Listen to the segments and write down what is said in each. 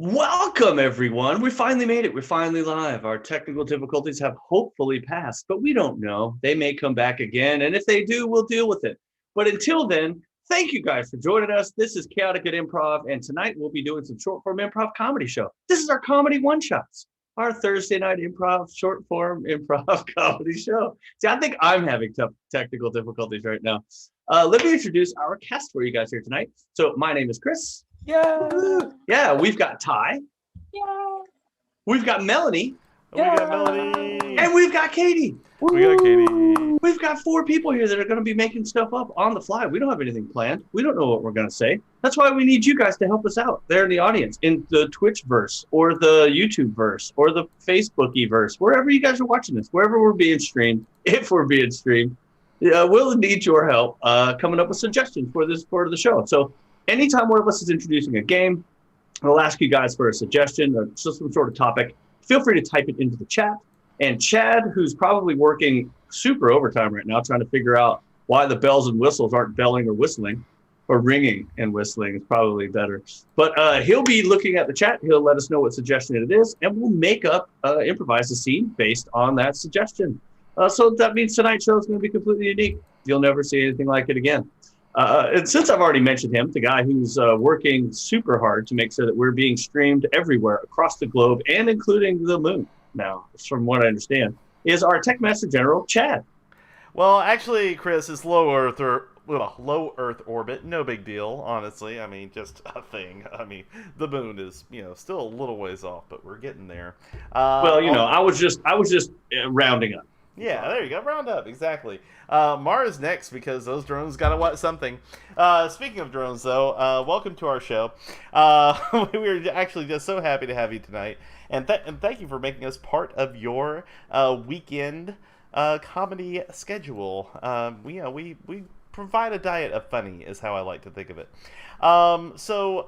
Welcome, everyone. We finally made it. We're finally live. Our technical difficulties have hopefully passed, but we don't know. They may come back again, and if they do, we'll deal with it. But until then, thank you guys for joining us. This is Chaotic at Improv, and tonight we'll be doing some short form improv comedy show. This is our comedy one shots, our Thursday night improv, short form improv comedy show. See, I think I'm having tough technical difficulties right now. Let me introduce our cast for you guys here tonight. So, my name is Chris. Yeah. Yeah, we've got Ty. Yeah. We've got Melanie. We got Melanie. And we've got Katie. We got Katie. We've got 4 people here that are going to be making stuff up on the fly. We don't have anything planned. We don't know what we're going to say. That's why we need you guys to help us out there in the audience, in the Twitch verse or the YouTube verse or the Facebooky verse, wherever you guys are watching this, wherever we're being streamed, if we're being streamed. We'll need your help coming up with suggestions for this part of the show. So anytime one of us is introducing a game, I'll ask you guys for a suggestion or just some sort of topic. Feel free to type it into the chat. And Chad, who's probably working super overtime right now, trying to figure out why the bells and whistles aren't belling or whistling, or ringing and whistling is probably better. But he'll be looking at the chat. He'll let us know what suggestion it is, and we'll make up, improvise a scene based on that suggestion. So that means tonight's show is going to be completely unique. You'll never see anything like it again. And since I've already mentioned him, the guy who's working super hard to make sure that we're being streamed everywhere across the globe and including the moon now, from what I understand, is our Tech Master General, Chad. Well, actually, Chris, it's low Earth orbit. No big deal, honestly. I mean, just a thing. I mean, the moon is, still a little ways off, but we're getting there. I was just rounding up. Yeah, there you go. Round up, exactly. Mars next because those drones gotta watch something. Speaking of drones, though, welcome to our show. We're actually just so happy to have you tonight, and thank you for making us part of your weekend comedy schedule. We provide a diet of funny, is how I like to think of it. So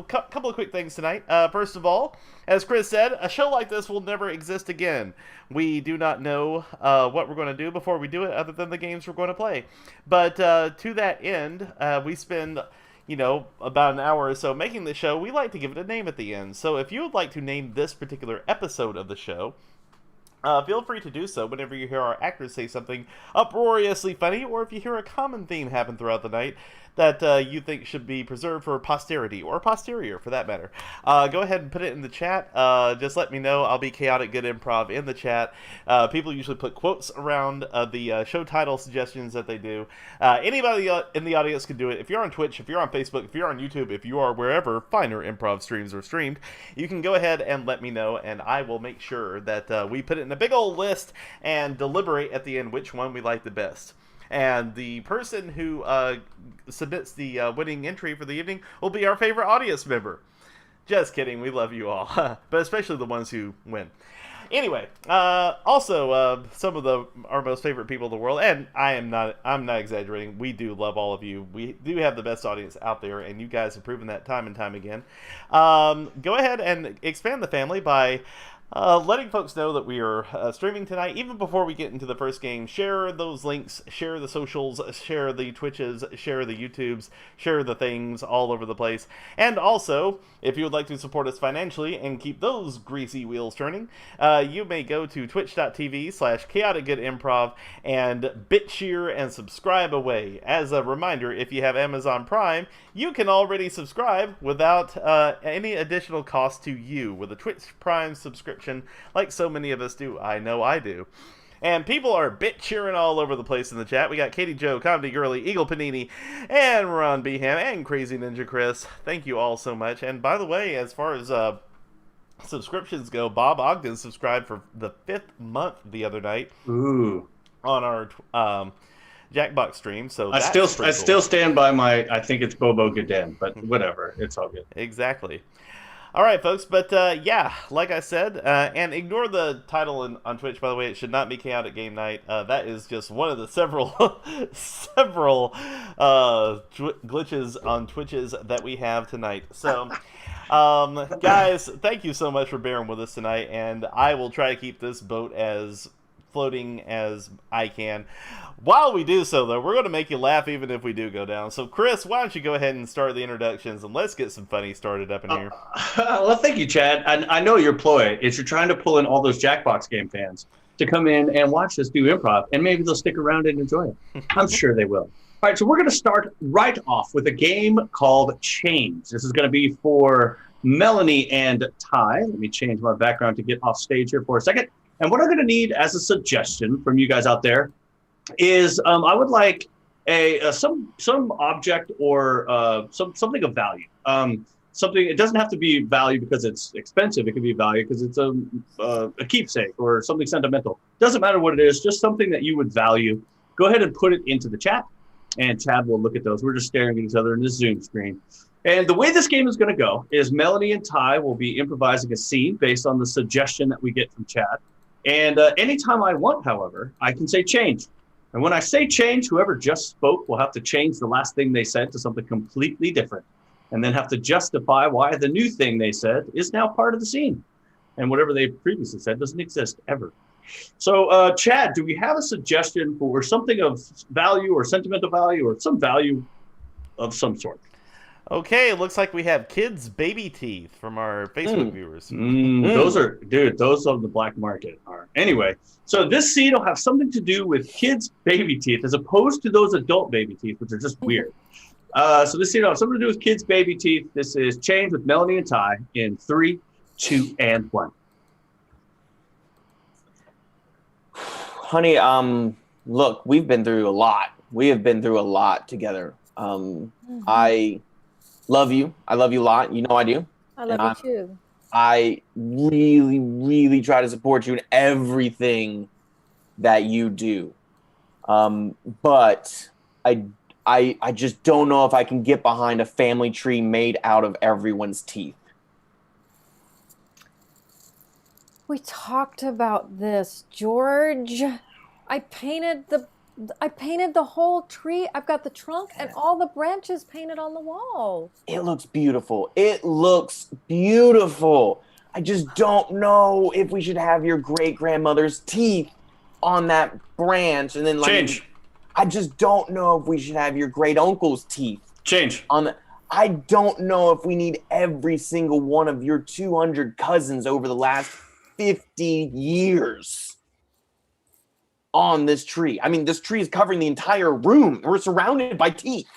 couple of quick things tonight. First of all, as Chris said, a show like this will never exist again. We do not know what we're going to do before we do it, other than the games we're going to play. But to that end, we spend about an hour or so making the show. We like to give it a name at the end. So if you would like to name this particular episode of the show, feel free to do so whenever you hear our actors say something uproariously funny, or if you hear a common theme happen throughout the night that you think should be preserved for posterity, or posterior for that matter. Go ahead and put it in the chat. Just let me know. I'll be Chaotic Good Improv in the chat. People usually put quotes around the show title suggestions that they do. Anybody in the audience can do it. If you're on Twitch, if you're on Facebook, if you're on YouTube, if you are wherever finer improv streams are streamed, you can go ahead and let me know, and I will make sure that we put it in a big old list and deliberate at the end which one we like the best. And the person who submits the winning entry for the evening will be our favorite audience member. Just kidding, we love you all, but especially the ones who win. Anyway, also some of our most favorite people in the world, and I'm not exaggerating. We do love all of you. We do have the best audience out there, and you guys have proven that time and time again. Go ahead and expand the family by letting folks know that we are streaming tonight. Even before we get into the first game, share those links, share the socials, share the Twitches, share the YouTubes, share the things all over the place. And also, if you would like to support us financially and keep those greasy wheels turning, you may go to twitch.tv/chaoticgoodimprov and BitShear and subscribe away. As a reminder, if you have Amazon Prime, you can already subscribe without any additional cost to you with a Twitch Prime subscription, like so many of us do. I know I do. And people are bit cheering all over the place in the chat. We got Katie Joe, Comedy Girly, Eagle Panini, and Ron Beham, and Crazy Ninja Chris. Thank you all so much. And by the way, as far as subscriptions go, Bob Ogden subscribed for the 5th month the other night. Ooh. On our Jackbox stream. So I still stand by my, I think it's Bobo Gooden, but whatever, it's all good. Exactly. All right, folks, but like I said, and ignore the title on Twitch, by the way. It should not be Chaotic Game Night. That is just one of the several glitches on Twitches that we have tonight. So, guys, thank you so much for bearing with us tonight, and I will try to keep this boat as floating as I can. While we do so, though, we're going to make you laugh even if we do go down. So, Chris, why don't you go ahead and start the introductions, and let's get some funny started up in here. Well, thank you, Chad. I know your ploy is you're trying to pull in all those Jackbox game fans to come in and watch us do improv, and maybe they'll stick around and enjoy it. I'm sure they will. All right, so we're going to start right off with a game called Change. This is going to be for Melanie and Ty. Let me change my background to get off stage here for a second. And what I'm going to need as a suggestion from you guys out there is I would like some object or something of value. Something, it doesn't have to be value because it's expensive. It could be value because it's a keepsake or something sentimental. Doesn't matter what it is, just something that you would value. Go ahead and put it into the chat, and Chad will look at those. We're just staring at each other in this Zoom screen. And the way this game is going to go is Melanie and Ty will be improvising a scene based on the suggestion that we get from Chad. And anytime I want, however, I can say change. And when I say change, whoever just spoke will have to change the last thing they said to something completely different, and then have to justify why the new thing they said is now part of the scene. And whatever they previously said doesn't exist ever. So, Chad, do we have a suggestion for something of value or sentimental value or some value of some sort? Okay, it looks like we have kids' baby teeth from our Facebook viewers. Those on the black market are. Anyway, so this scene will have something to do with kids' baby teeth as opposed to those adult baby teeth, which are just weird. So this scene will have something to do with kids' baby teeth. This is Change with Melanie and Ty in 3, 2, and 1. Honey, look, we've been through a lot. We have been through a lot together. I love you. I love you a lot. You know I do. I love you too. I really, really try to support you in everything that you do. But I just don't know if I can get behind a family tree made out of everyone's teeth. We talked about this, George. I painted the whole tree. I've got the trunk and all the branches painted on the wall. It looks beautiful. It looks beautiful. I just don't know if we should have your great-grandmother's teeth on that branch. And then Change. I just don't know if we should have your great-uncle's teeth. Change. I don't know if we need every single one of your 200 cousins over the last 50 years on this tree. I mean, this tree is covering the entire room. We're surrounded by teeth.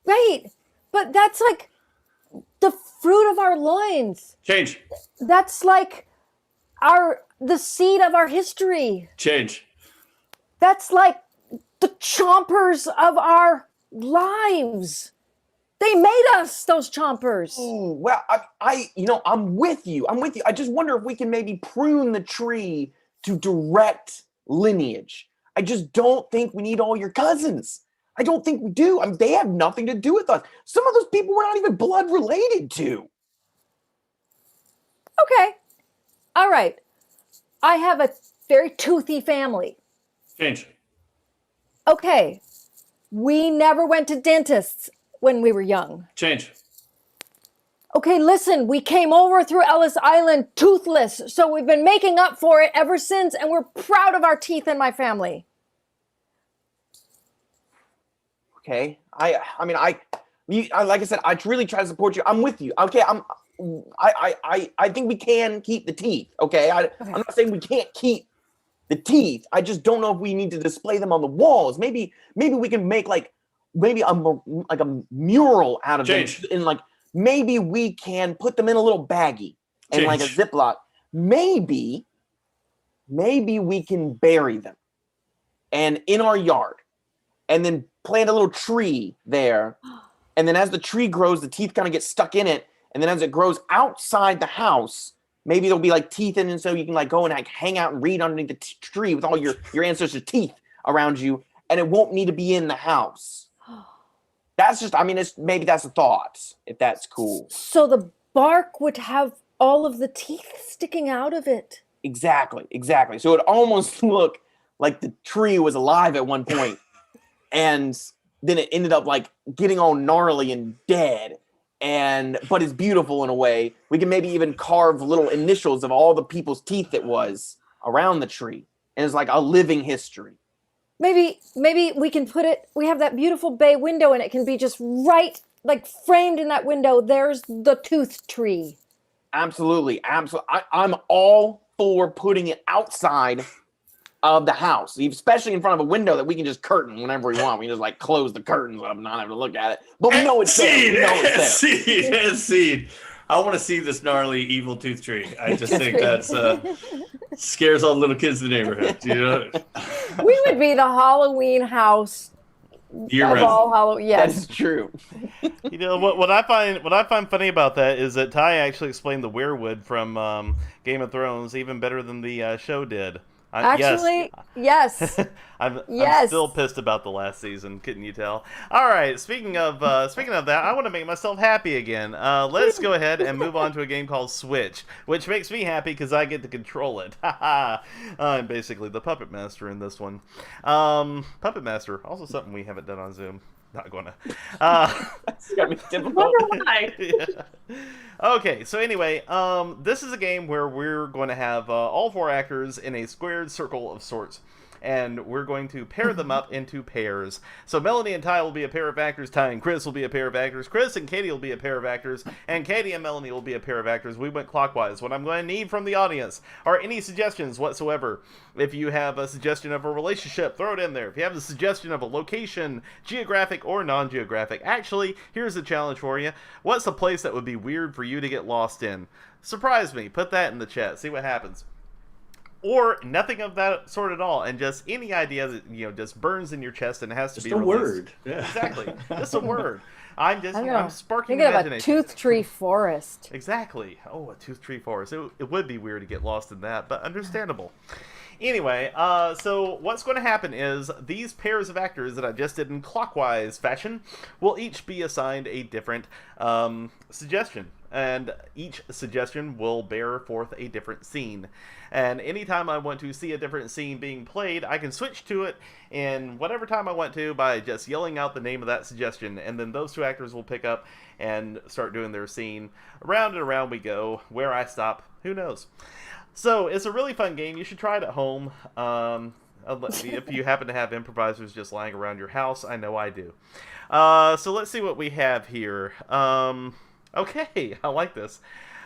Right. But that's like the fruit of our loins. Change. That's like the seed of our history. Change. That's like the chompers of our lives. They made us, those chompers. Oh, well, I'm with you. I just wonder if we can maybe prune the tree to direct lineage. I just don't think we need all your cousins. I don't think we do. I mean, they have nothing to do with us. Some of those people we're not even blood related to. Okay. All right. I have a very toothy family. Change. Okay. We never went to dentists when we were young. Change. Okay, listen, we came over through Ellis Island toothless, so we've been making up for it ever since, and we're proud of our teeth in my family. Okay, I mean, like I said, I really try to support you. I'm with you. Okay, I think we can keep the teeth. Okay, I'm not saying we can't keep the teeth. I just don't know if we need to display them on the walls. Maybe we can make like a mural out of Change. them, and like maybe we can put them in a little baggie and Change. like a Ziploc. Maybe we can bury them and in our yard, and then plant a little tree there. And then as the tree grows, the teeth kind of get stuck in it. And then as it grows outside the house, maybe there'll be like teeth in it, so you can like go and like hang out and read underneath the tree with all your ancestors' teeth around you, and it won't need to be in the house. That's just, I mean, maybe that's a thought, if that's cool. So the bark would have all of the teeth sticking out of it. Exactly. So it almost looked like the tree was alive at one point, and then it ended up like getting all gnarly and dead. But it's beautiful in a way. We can maybe even carve little initials of all the people's teeth that was around the tree. and it's like a living history. Maybe we can put it. We have that beautiful bay window, and it can be just right, like framed in that window. There's the tooth tree. Absolutely. I'm all for putting it outside of the house, especially in front of a window that we can just curtain whenever we want. We just like close the curtains up and not have to look at it. But we know it's there. We know it's there. Seed. I want to see this gnarly evil tooth tree. I just think that's scares all the little kids in the neighborhood. You know, We would be the Halloween house year of round. all Halloween. That Yes. is true. You know what I find funny about that is that Ty actually explained the werewood from Game of Thrones even better than the show did. Actually, yes. I'm Yes. still pissed about the last season. Couldn't you tell? All right. Speaking of that, I want to make myself happy again. Let's go ahead and move on to a game called Switch, which makes me happy because I get to control it. I'm basically the puppet master in this one. Puppet master, also something we haven't done on Zoom. Not gonna. It's gonna be difficult. Wonder why. Yeah. Okay, so anyway, this is a game where we're going to have all 4 actors in a squared circle of sorts, and we're going to pair them up into pairs. So Melanie and Ty will be a pair of actors, Ty and Chris will be a pair of actors, Chris and Katie will be a pair of actors, and Katie and Melanie will be a pair of actors. We went clockwise. What I'm going to need from the audience are any suggestions whatsoever. If you have a suggestion of a relationship, throw it in there. If you have a suggestion of a location, geographic or non-geographic. Actually, here's a challenge for you. What's a place that would be weird for you to get lost in? Surprise me. Put that in the chat. See what happens. Or nothing of that sort at all, and just any idea that just burns in your chest and has to Just be a released. word. Yeah. Exactly, just a word. I'm sparking Thinking of a imagination. tooth tree forest. Exactly. Oh, a tooth tree forest. It would be weird to get lost in that, but understandable. Anyway, so what's going to happen is these pairs of actors that I just did in clockwise fashion will each be assigned a different suggestion. And each suggestion will bear forth a different scene. And anytime I want to see a different scene being played, I can switch to it in whatever time I want to by just yelling out the name of that suggestion. And then those 2 actors will pick up and start doing their scene. Around and around we go. Where I stop, who knows? So it's a really fun game. You should try it at home. If you happen to have improvisers just lying around your house, I know I do. So let's see what we have here. Okay, I like this.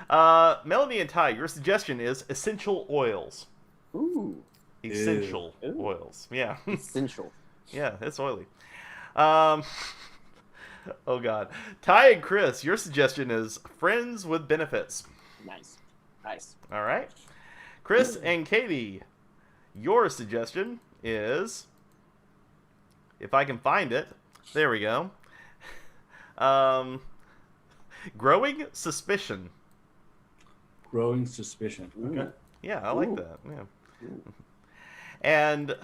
Melanie and Ty, your suggestion is essential oils. Ooh, Essential Ew. oils. Yeah. essential. Yeah, it's oily. Oh, God. Ty and Chris, your suggestion is friends with benefits. Nice. All right. Chris and Katie, your suggestion is, if I can find it, there we go. Growing suspicion. Growing suspicion. Okay. Yeah, I like Ooh. that. Yeah. And,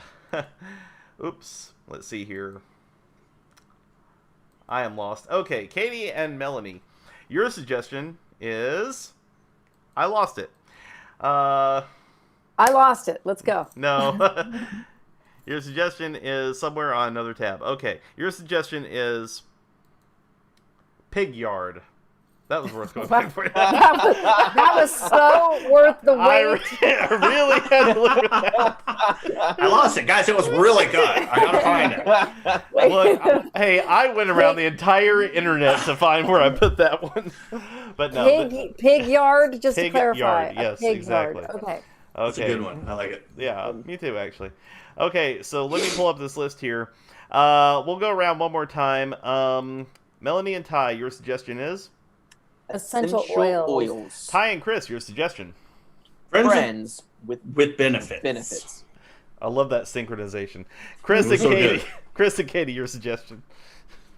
oops, let's see here. I am lost. Okay, Katie and Melanie, your suggestion is, I lost it. I lost it. Let's go. No. Your suggestion is somewhere on another tab. Okay, your suggestion is pig yard. That was worth going back for. That was so worth the I wait. really had to look at that. I lost it, guys. It was really good. I gotta find it. Look, hey, I went around the entire internet to find where I put that one. But no. Pig yard, just to Pig clarify. yard, A yes, pig exactly. Yard. Okay. That's Okay. a good one. I like it. Yeah, me too, actually. Okay, so let me pull up this list here. We'll go around one more time. Melanie and Ty, your suggestion is? Essential oils. Ty and Chris, your suggestion? Friends with with benefits. benefits. I love that synchronization. Chris and So Katie. good. Chris and Katie, your suggestion?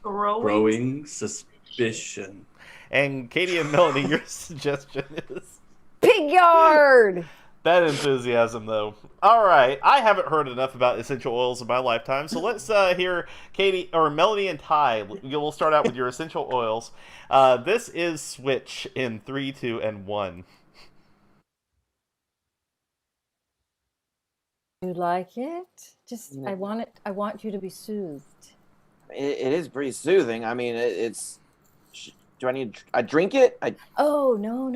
Growing suspicion. And Katie and Melanie, your suggestion is? Pig yard. That enthusiasm, though. All right, I haven't heard enough about essential oils in my lifetime, so let's hear Katie or Melanie and Ty. We'll start out with your essential oils. This is Switch in 3, 2, and 1. You like it? Just Yeah. I want you to be soothed. It is pretty soothing. I mean, it's. Do I need? I drink it. Oh no.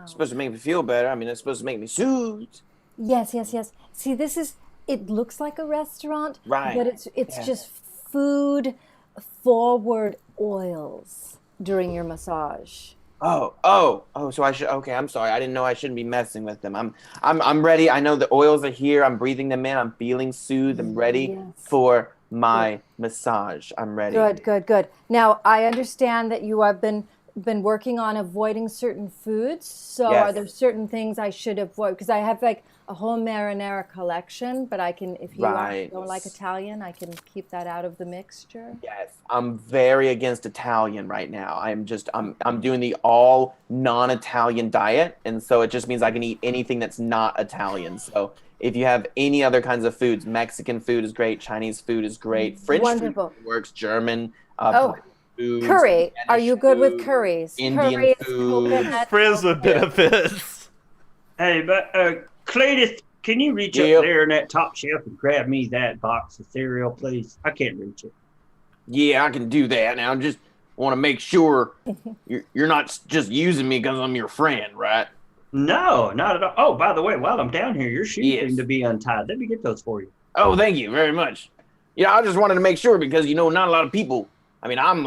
It's supposed to make me feel better. I mean, it's supposed to make me soothed. Yes, yes, yes. See, it looks like a restaurant, Right. but it's Yeah. just food forward oils during your massage. Oh. So I should. Okay, I'm sorry. I didn't know I shouldn't be messing with them. I'm ready. I know the oils are here. I'm breathing them in. I'm feeling soothed. I'm ready Yes. for Good, my massage. I'm ready. good, good, good. Now, I understand that you have been working on avoiding certain foods. So, are Yes. there certain things I should avoid? Because I have like a whole marinara collection, but I can, if you Right. don't like Italian, I can keep that out of the mixture. Yes. I'm very against Italian right now. I'm doing the all non-Italian diet, and so it just means I can eat anything that's not Italian. So if you have any other kinds of foods, Mexican food is great, Chinese food is great, French food Wonderful. works, German, Oh, British foods, curry. Are Spanish you good with food, curries? Indian Curries, foods. coconut. Frizz with benefits. Hey, but Cletus, can you reach Yep. up there in that top shelf and grab me that box of cereal, please? I can't reach it. Yeah, I can do that. Now, I just want to make sure you're not just using me because I'm your friend, right? No, not at all. Oh, by the way, while I'm down here, your shoes Yes. seem to be untied. Let me get those for you. Oh, thank you very much. Yeah, I just wanted to make sure because not a lot of people. I mean, I'm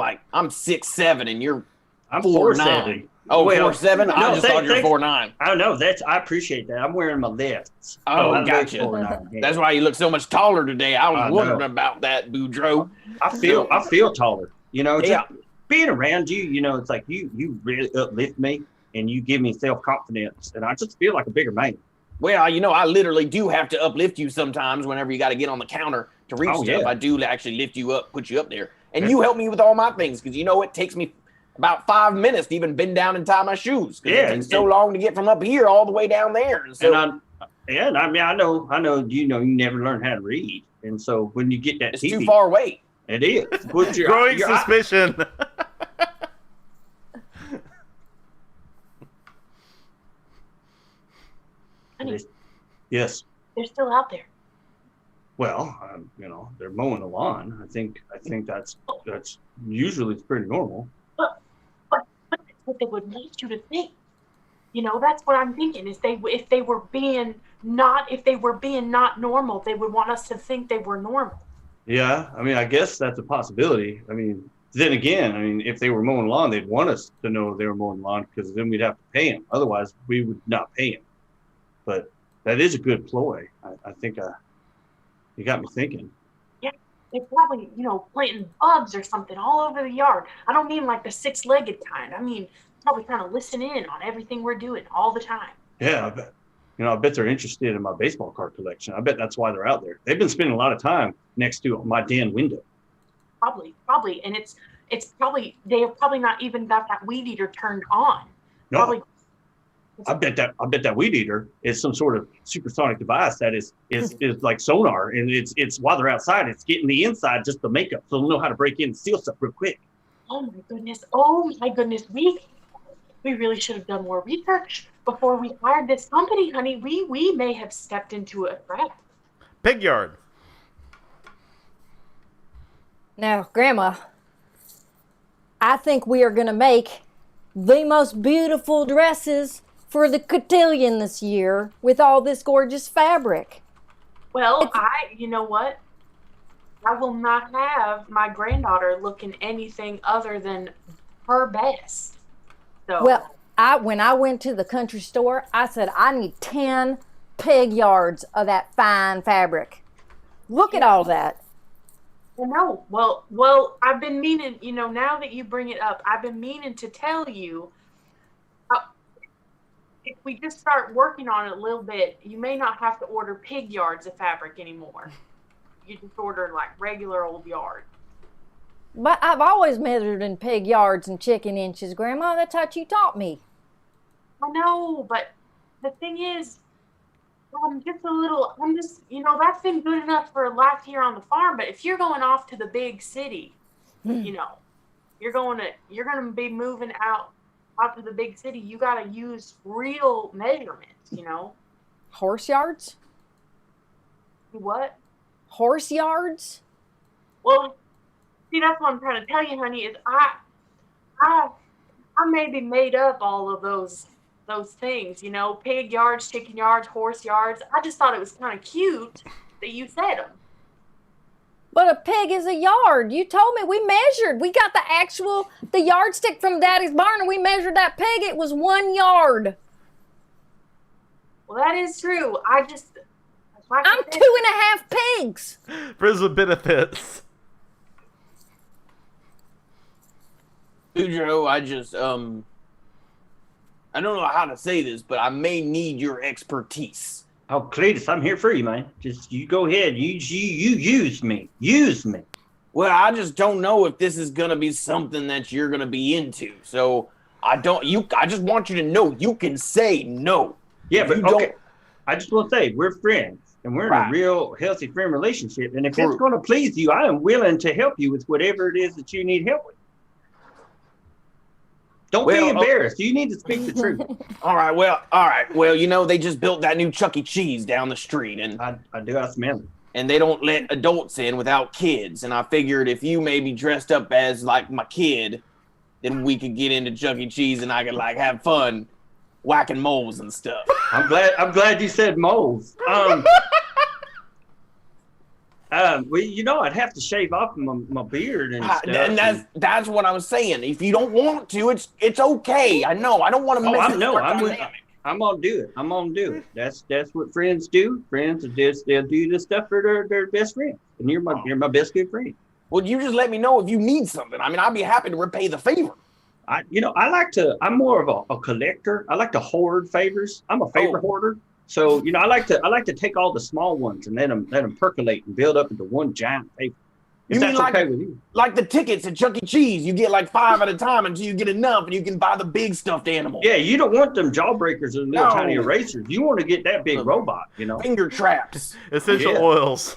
6'7" and you're I'm 4'9". 4'7". Oh, Well, 4'7"? I no, just thought you were thanks. 4'9". I know I appreciate that. I'm wearing my lifts. Oh, I look gotcha. 4'9". Yeah. That's why you look so much taller today. I was I know. wondering about that, Boudreaux. I feel taller. Just Yeah. being around you, it's like you really uplift me and you give me self-confidence, and I just feel like a bigger man. Well, I literally do have to uplift you sometimes whenever you got to get on the counter to reach Oh, stuff. yeah. I do actually lift you up, put you up there. And Yeah. you help me with all my things because it takes me about 5 minutes to even bend down and tie my shoes. 'Cause Yeah, it takes so and- long to get from up here all the way down there. And so I know, you never learn how to read, and so when you get that it's TV, too far away. it is. Put your, Growing your eye- suspicion. Honey, Yes. they're still out there. Well, they're mowing the lawn. I think that's usually it's pretty normal. But that's what they would want you to think. That's what I'm thinking. If they were being not normal, they would want us to think they were normal. Yeah, I mean, I guess that's a possibility. I mean, then again, if they were mowing the lawn, they'd want us to know they were mowing the lawn because then we'd have to pay them. Otherwise, we would not pay them. But that is a good ploy. I think you got me thinking. They're probably, planting bugs or something all over the yard. I don't mean like the six-legged kind. I mean, probably trying to listen in on everything we're doing all the time. Yeah, I bet. I bet they're interested in my baseball card collection. I bet that's why they're out there. They've been spending a lot of time next to my den window. Probably. And it's probably, they have probably not even got that weed eater turned on. No, Probably. I bet that weed eater is some sort of supersonic device that is like sonar, and it's while they're outside, it's getting the inside just the makeup, so they'll know how to break in and steal stuff real quick. Oh my goodness. We really should have done more research before we hired this company, honey. We may have stepped into a trap. Pig yard. Now, Grandma, I think we are going to make the most beautiful dresses for the cotillion this year with all this gorgeous fabric. Well, you know what? I will not have my granddaughter looking anything other than her best. So, Well, when I went to the country store, I said, I need 10 pig yards of that fine fabric. Look at all that. no. Well, I've been meaning, now that you bring it up, I've been meaning to tell you, if we just start working on it a little bit, you may not have to order pig yards of fabric anymore. You just order like regular old yard. But I've always measured in pig yards and chicken inches, Grandma. That's how you taught me. I know, but the thing is, that's been good enough for life here on the farm. But if you're going off to the big city, you're going to be moving out to the big city. You got to use real measurements, Horse yards? What? Horse yards? Well, see, that's what I'm trying to tell you, honey, is I maybe made up all of those those things, you know, pig yards, chicken yards, horse yards. I just thought it was kind of cute that you said them. But a pig is a yard. You told me. We measured. We got the yardstick from Daddy's barn, and we measured that pig. It was 1 yard. Well, that is true. I'm 2.5 pigs. Brisbane benefits. Pedro, I don't know how to say this, but I may need your expertise. Oh, Cletus, I'm here for you, man. Just you go ahead. You use me. Use me. Well, I just don't know if this is gonna be something that you're gonna be into. So I just want you to know you can say no. Yeah, If but you okay. don't- I just want to say we're friends, and we're in Right. a real healthy friend relationship. And if True. it's going to please you, I am willing to help you with whatever it is that you need help with. Don't be Well, embarrassed. You need to speak the truth. All right. Well, you know, they just built that new Chuck E. Cheese down the street, and I do have some money. they don't let adults in without kids. And I figured if you maybe dressed up as like my kid, then we could get into Chuck E. Cheese and I could like have fun whacking moles and stuff. I'm glad you said moles. Well, you know, I'd have to shave off my beard and stuff. And that's what I was saying. If you don't want to, it's okay. I know. I don't want to mess with your dynamic. I'm gonna do it. I'm gonna do it. That's what friends do. Friends are just they'll do this stuff for their best friend. And you're my best good friend. Well, you just let me know if you need something. I mean, I'd be happy to repay the favor. I'm more of a collector. I like to hoard favors. I'm a favor hoarder. So, I like to take all the small ones and let them percolate and build up into one giant favor. If You mean that's okay with you. Like the tickets at Chuck E. Cheese, you get like 5 at a time until you get enough and you can buy the big stuffed animal. Yeah, you don't want them jawbreakers and little No. tiny erasers. You want to get that big robot, Finger traps. Essential Yeah. oils.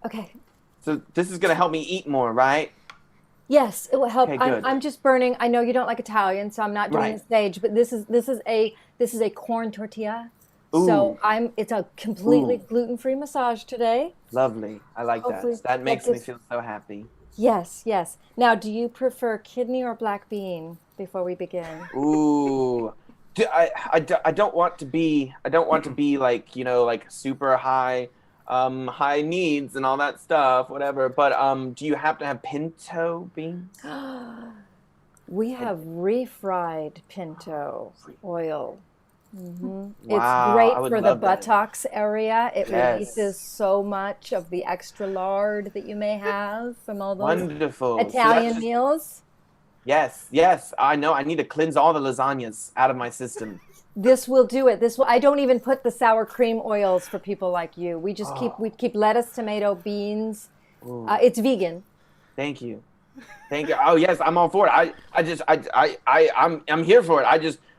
Okay. So this is going to help me eat more, right? Yes, it will help. Okay, good. I'm just burning. I know you don't like Italian, so I'm not doing Right. the stage. But this is a corn tortilla. Ooh. So it's a completely Ooh. gluten-free massage today. Lovely. I like Hopefully that. That that makes me gives- feel so happy. Yes, yes. Now, do you prefer kidney or black bean before we begin? Ooh. I don't want to be like, like super high needs and all that stuff, whatever. But do you happen to have pinto beans? We have refried pinto oil. Wow, It's I great would for the love that. buttocks area. It Yes. releases so much of the extra lard that you may have from all those Wonderful. So that's Italian just- meals. Yes, I know. I need to cleanse all the lasagnas out of my system. This will do it. I don't even put the sour cream oils for people like you. We just Oh. keep lettuce, tomato, beans. Ooh. It's vegan. Thank you. Oh yes, I'm all for it. I'm here for it.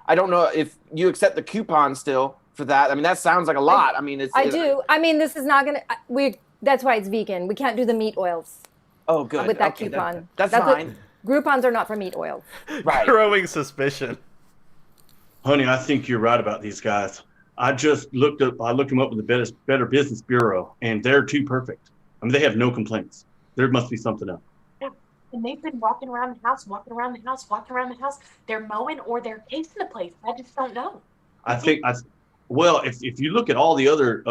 I don't know if you accept the coupon still for that. I mean, that sounds like a lot. I mean, I do. I mean, this is not gonna. That's why it's vegan. We can't do the meat oils Oh, good. with that Okay, coupon. That's what- fine. Groupons are not for meat oils. Right. Growing suspicion. Honey, I think you're right about these guys. I looked them up with the Better Business Bureau, and they're too perfect. I mean, they have no complaints. There must be something up. And they've been walking around the house. They're mowing or they're casing the place. I just don't know. If you look at all the other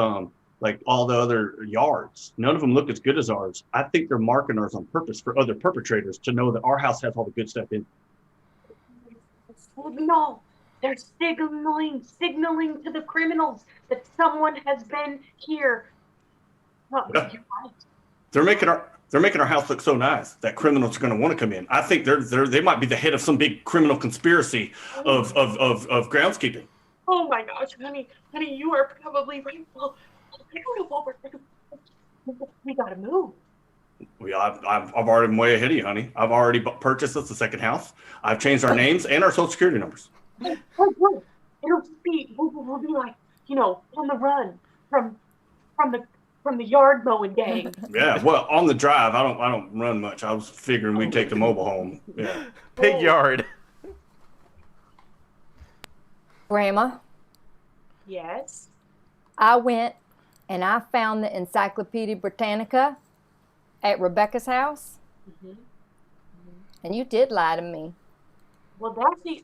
all the other yards, none of them look as good as ours. I think they're marking ours on purpose for other perpetrators to know that our house has all the good stuff in it. No, they're signaling to the criminals that someone has been here. No, Yeah. you're right. They're making our house look so nice that criminals are going to want to come in. I think they might be the head of some big criminal conspiracy of groundskeeping. Oh my gosh, honey, you are probably right. Well, I don't know what we're doing. We gotta move. I've already been way ahead of you, honey. I've already purchased us a second house. I've changed our names and our social security numbers. Oh, good. It'll be we'll be like, on the run from the yard mowing gang. Yeah, well, on the drive, I don't run much. I was figuring we'd take the mobile home. Yeah. Pig yard. Grandma, Yes. I went and I found the Encyclopedia Britannica at Rebecca's house, Mm-hmm. and you did lie to me. Well, that's the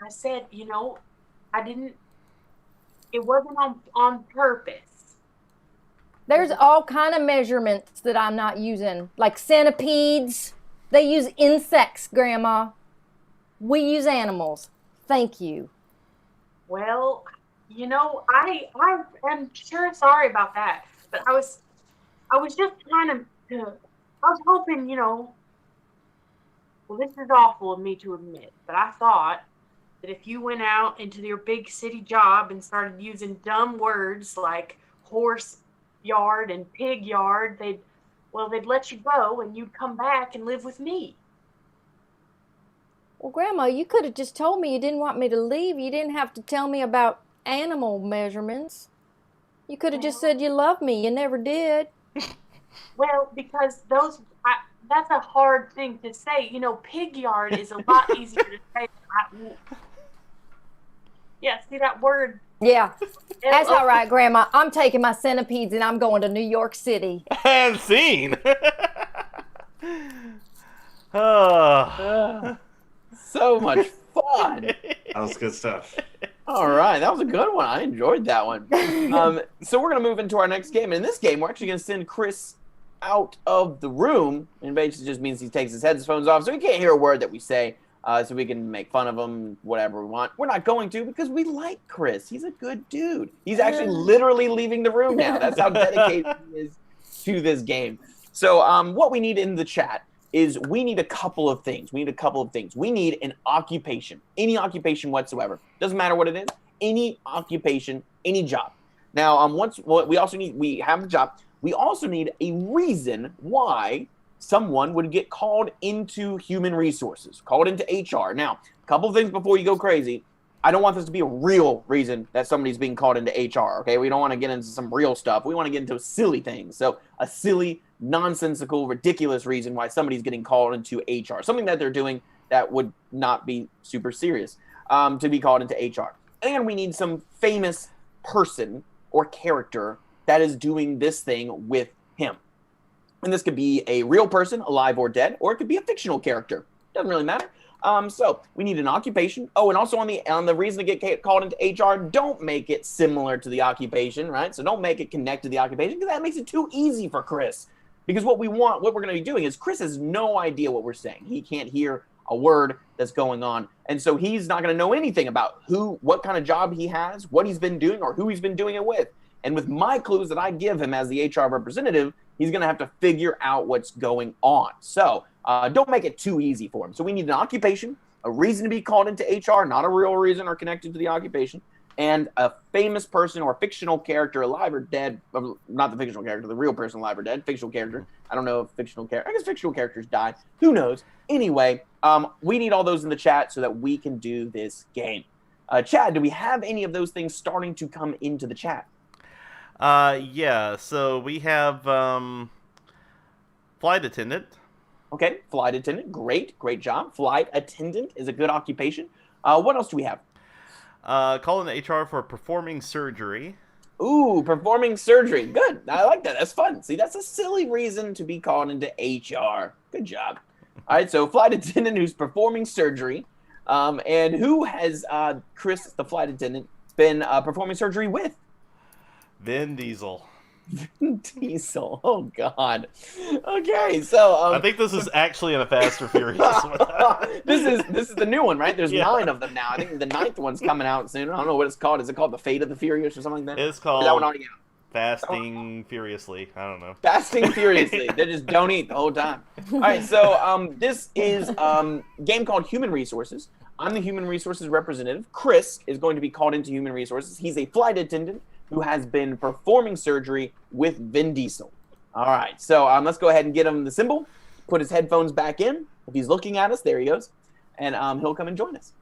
I said, I didn't. It wasn't on purpose. There's all kind of measurements that I'm not using, like centipedes. They use insects, Grandma. We use animals. Thank you. Well, I am sure sorry about that, but I was just trying to. I was hoping, Well, this is awful of me to admit, but I thought that if you went out into your big city job and started using dumb words like horse yard and pig yard, they'd let you go and you'd come back and live with me. Well, Grandma, you could have just told me you didn't want me to leave. You didn't have to tell me about animal measurements. You could have just said you love me. You never did. Well, because that's a hard thing to say. Pig yard is a lot easier to say. Yeah, see that word? Yeah, that's all right, Grandma. I'm taking my centipedes and I'm going to New York City. And scene. So much fun. That was good stuff. All right, that was a good one. I enjoyed that one. So we're going to move into our next game. And in this game, we're actually going to send Chris out of the room. And basically just means he takes his headphones off so he can't hear a word that we say. So we can make fun of him, whatever we want. We're not going to because we like Chris. He's a good dude. He's actually literally leaving the room now. That's how dedicated he is to this game. So what we need in the chat is we need a couple of things. We need an occupation, any occupation whatsoever. Doesn't matter what it is. Any occupation, any job. Now, we have a job. We also need a reason why someone would get called into human resources, called into HR. Now, a couple of things before you go crazy. I don't want this to be a real reason that somebody's being called into HR, okay? We don't want to get into some real stuff. We want to get into silly things. So a silly, nonsensical, ridiculous reason why somebody's getting called into HR, something that they're doing that would not be super serious to be called into HR. And we need some famous person or character that is doing this thing with him. And this could be a real person, alive or dead, or it could be a fictional character. Doesn't really matter. So we need an occupation. Oh, and also on the reason to get called into HR, don't make it similar to the occupation, right? So don't make it connect to the occupation because that makes it too easy for Chris. Because what we're going to be doing is Chris has no idea what we're saying. He can't hear a word that's going on. And so he's not going to know anything about what kind of job he has, what he's been doing, or who he's been doing it with. And with my clues that I give him as the HR representative, he's going to have to figure out what's going on. So don't make it too easy for him. So we need an occupation, a reason to be called into HR, not a real reason or connected to the occupation, and a famous person or fictional character, alive or dead. Not the fictional character, the real person, alive or dead. Fictional character. I don't know if fictional character. I guess fictional characters die. Who knows? Anyway, we need all those in the chat so that we can do this game. Chad, do we have any of those things starting to come into the chat? Yeah, so we have flight attendant. Okay, flight attendant, great job. Flight attendant is a good occupation. What else do we have? Call in HR for performing surgery. Ooh, performing surgery. Good. I like that. That's fun. See, that's a silly reason to be called into HR. Good job. All right, so flight attendant who's performing surgery. And who has Chris, the flight attendant, been performing surgery with? Vin Diesel. Vin Diesel. Oh, God. Okay, so... I think this is actually in a Fast or Furious one. This is the new one, right? There's 9 of them now. I think the 9th one's coming out soon. I don't know what it's called. Is it called The Fate of the Furious or something like that? It's called that one already out? Fasting Furiously. I don't know. Fasting Furiously. They just don't eat the whole time. All right, so this is a game called Human Resources. I'm the Human Resources representative. Chris is going to be called into Human Resources. He's a flight attendant who has been performing surgery with Vin Diesel. All right, so let's go ahead and get him the symbol, put his headphones back in. If he's looking at us, there he goes. And he'll come and join us.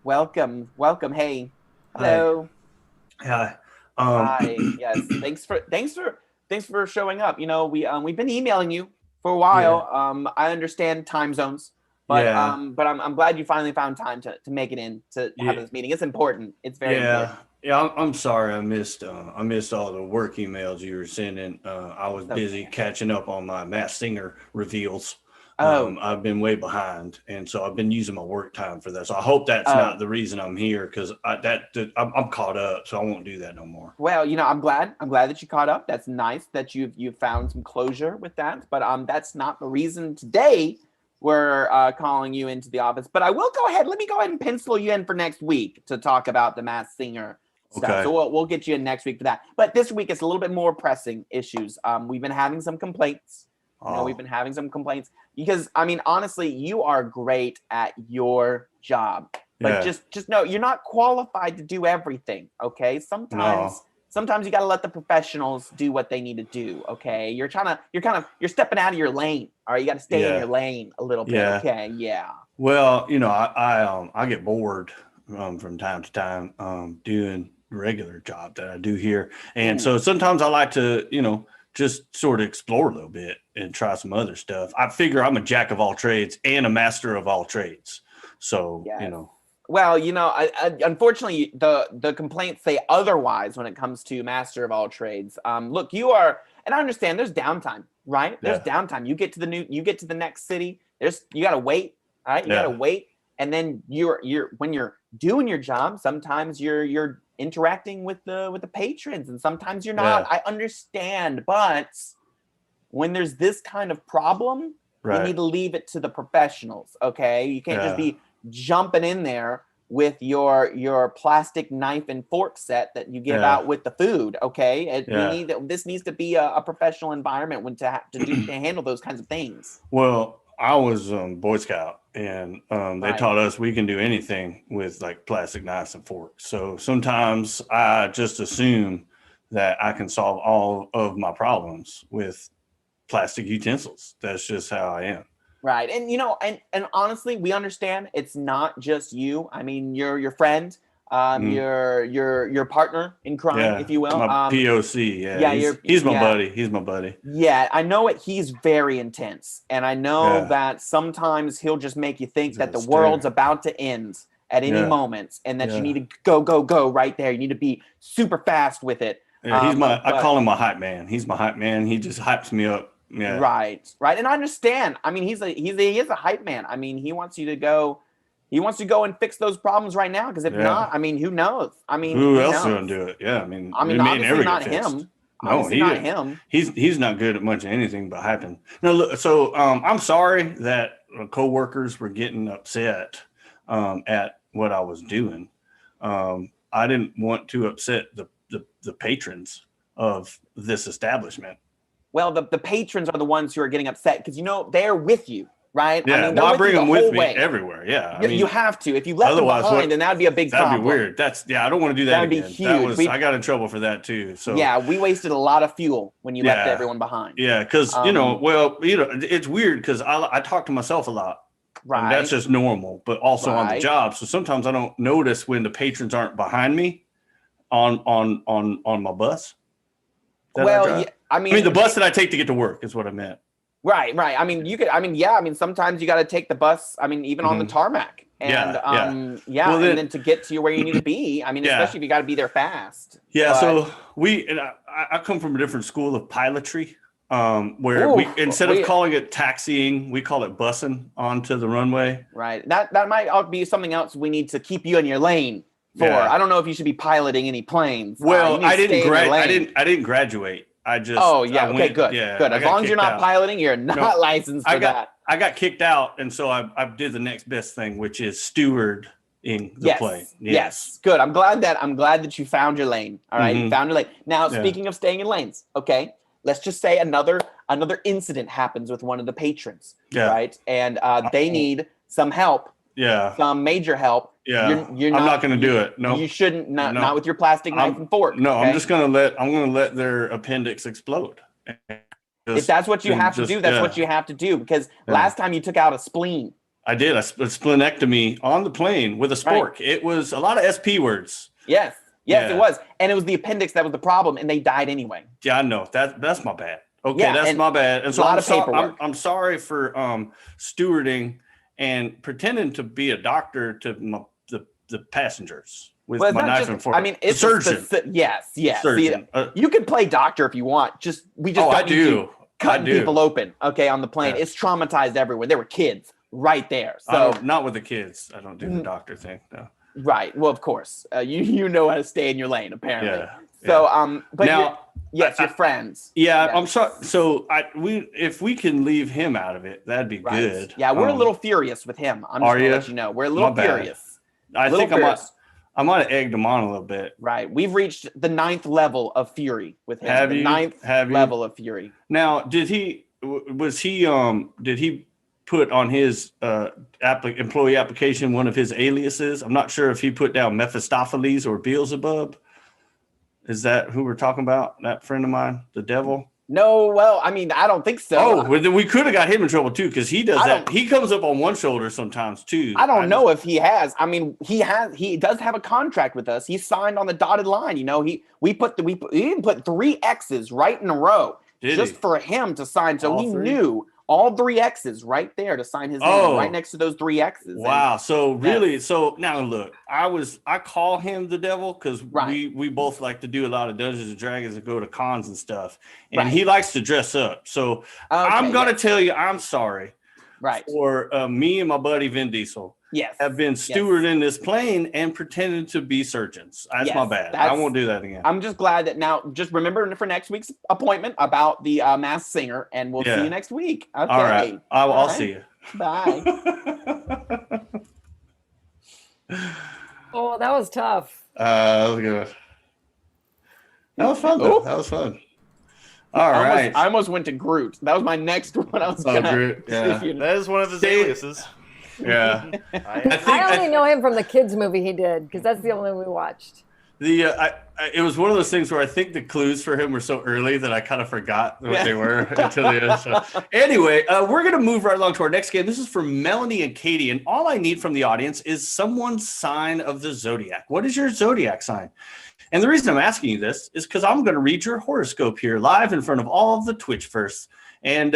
Welcome. Hey. Hello. Hi. Hi. Yes. Thanks for showing up. You know, we've been emailing you for a while. Yeah. I understand time zones. But Yeah. but I'm glad you finally found time to make it in to have Yeah. this meeting. It's important. It's very important. Yeah, I'm sorry. I missed all the work emails you were sending. I was Okay. busy catching up on my Masked Singer reveals. Oh. I've been way behind, and so I've been using my work time for that. So I hope that's Oh. not the reason I'm here, because I'm caught up, so I won't do that no more. Well, I'm glad that you caught up. That's nice that you've found some closure with that. But that's not the reason today we're calling you into the office. But I will go ahead. Let me go ahead and pencil you in for next week to talk about the Masked Singer stuff. Okay. So we'll get you in next week for that. But this week it's a little bit more pressing issues. We've been having some complaints. We've been having some complaints because honestly, you are great at your job. But just know you're not qualified to do everything. Okay. Sometimes you got to let the professionals do what they need to do. Okay. You're stepping out of your lane. All right. You got to stay in your lane a little bit. Yeah. Okay. Yeah. Well, I get bored from time to time doing the regular job that I do here, and so sometimes I like to just sort of explore a little bit and try some other stuff. I figure I'm a jack of all trades and a master of all trades. So Well, unfortunately, the complaints say otherwise when it comes to master of all trades. Look, you are, and I understand there's downtime, right? There's downtime. You get to the next city. You got to wait. All right, you got to wait, and then you're when you're doing your job, sometimes you're interacting with the patrons, and sometimes you're not. I understand, but when there's this kind of problem, you need to leave it to the professionals. Okay, you can't just be jumping in there with your plastic knife and fork set that you give out with the food. Okay, this needs to be a professional environment to handle those kinds of things. Well, I was Boy Scout, and they taught us we can do anything with like plastic knives and forks. So sometimes I just assume that I can solve all of my problems with plastic utensils. That's just how I am. Right. And and honestly, we understand it's not just you. I mean, your friend, your partner in crime, if you will. My POC. He's my buddy. He's my buddy. Yeah, I know it. He's very intense. And I know that sometimes he'll just make you think that the world's about to end at any moment, and that you need to go right there. You need to be super fast with it. Yeah, I call him my hype man. He's my hype man. He just hypes me up. Yeah. Right. And I understand. I mean, he is a hype man. I mean, he wants you to go and fix those problems right now. Because if not, I mean, who knows? I mean, who else is going to do it? Yeah. I mean, obviously not him. No, not him. He's not good at much of anything but hyping. No, look, so I'm sorry that coworkers were getting upset at what I was doing. I didn't want to upset the patrons of this establishment. Well, the patrons are the ones who are getting upset because they're with you, right? Yeah, I bring them with me everywhere. Yeah, you have to. If you left them behind, then that'd be a big problem. That'd be weird. I don't want to do that. That'd be huge. I got in trouble for that too. So yeah, we wasted a lot of fuel when you left everyone behind. Yeah, because it's weird because I talk to myself a lot. Right, that's just normal, but also on the job. So sometimes I don't notice when the patrons aren't behind me on my bus. I mean, the bus that I take to get to work is what I meant. Right. I mean, sometimes you got to take the bus. I mean, even on the tarmac. And and then to get to where you need to be. I mean, especially if you got to be there fast. Yeah. So I come from a different school of pilotry, where instead of calling it taxiing, we call it bussing onto the runway. Right. That might be something else we need to keep you in your lane for. I don't know if you should be piloting any planes. Well, I didn't graduate. I just. Oh yeah. Okay. Good. Yeah, good. As long as you're not piloting, you're not licensed for that. I got kicked out, and so I did the next best thing, which is stewarding the plane. Yes. Good. I'm glad that you found your lane. All right. You found your lane. Now, speaking of staying in lanes, okay. Let's just say another incident happens with one of the patrons. Yeah. Right. And they need some help. Yeah. Some major help. Yeah, I'm not going to do it. No, you shouldn't. Not with your plastic knife and fork. No, okay? I'm going to let their appendix explode. If that's what you have to do, that's what you have to do. Because last time you took out a spleen. I did a splenectomy on the plane with a spork. Right. It was a lot of SP words. Yes, it was, and it was the appendix that was the problem, and they died anyway. Yeah, I know that's my bad. Okay, that's my bad. And so a lot of paperwork. I'm sorry for stewarding and pretending to be a doctor to the passengers with Well, it's my not knife just, and fork. I mean, it's The just surgeon. yes. Surgeon. See, you can play doctor if you want. We just I don't need you do. cutting people open. Okay, on the plane, Yeah. it's traumatized everywhere. There were kids right there. I So don't, not with the kids. I don't do the doctor thing. No. right. Well, of course, you know how to stay in your lane apparently. Yeah. So but Now, yes, your friends. yeah, Yeah. I'm sorry. So if we can leave him out of it, that'd be Right. good. Yeah, we're a little furious with him. I'm just are gonna you? let you know. We're a little My bad. furious. I Little think furious. I might have egged him on a little bit. Right. We've reached the 9th level of fury with him. Have the you? 9th Have you? level of fury. Now, did he put on his employee application one of his aliases? I'm not sure if he put down Mephistopheles or Beelzebub. Is that who we're talking about? That friend of mine, the devil? No, well, I mean, I don't think so. Oh, well, then we could have got him in trouble too, because he does I that. don't- He comes up on one shoulder sometimes too. I don't know if he has. I mean, he does have a contract with us. He signed on the dotted line. You know, we even put 3 X's right in a row Did just he? for him to sign. So All he 3? knew all 3 X's right there to sign his name Oh. right next to those 3 X's. And- Wow. So really, so now look, I call him the devil because Right. we both like to do a lot of Dungeons and Dragons and go to cons and stuff, and Right. he likes to dress up. So I'm gonna tell you, I'm sorry right. for me and my buddy Vin Diesel Yes. have been stewarding this plane and pretending to be surgeons. That's Yes, my bad. I that's- won't do that again. I'm just glad that now, just remember for next week's appointment about the Masked Singer, and we'll Yeah. see you next week. Okay. All right. I'll All right. see you. Bye. Oh, that was tough. That was good. That was fun though. Ooh. That was fun. All right. I almost went to Groot. That was my next one. I was Oh, gonna. Groot, yeah. see if you- That is one of his Stay- aliases. Yeah. I think I only know him from the kids movie he did because that's the only one we watched. It was one of those things where I think the clues for him were so early that I kind of forgot what they were until the end. So, anyway, we're going to move right along to our next game. This is for Melanie and Katie, and all I need from the audience is someone's sign of the zodiac. What is your zodiac sign? And the reason I'm asking you this is because I'm going to read your horoscope here live in front of all of the Twitchverse. And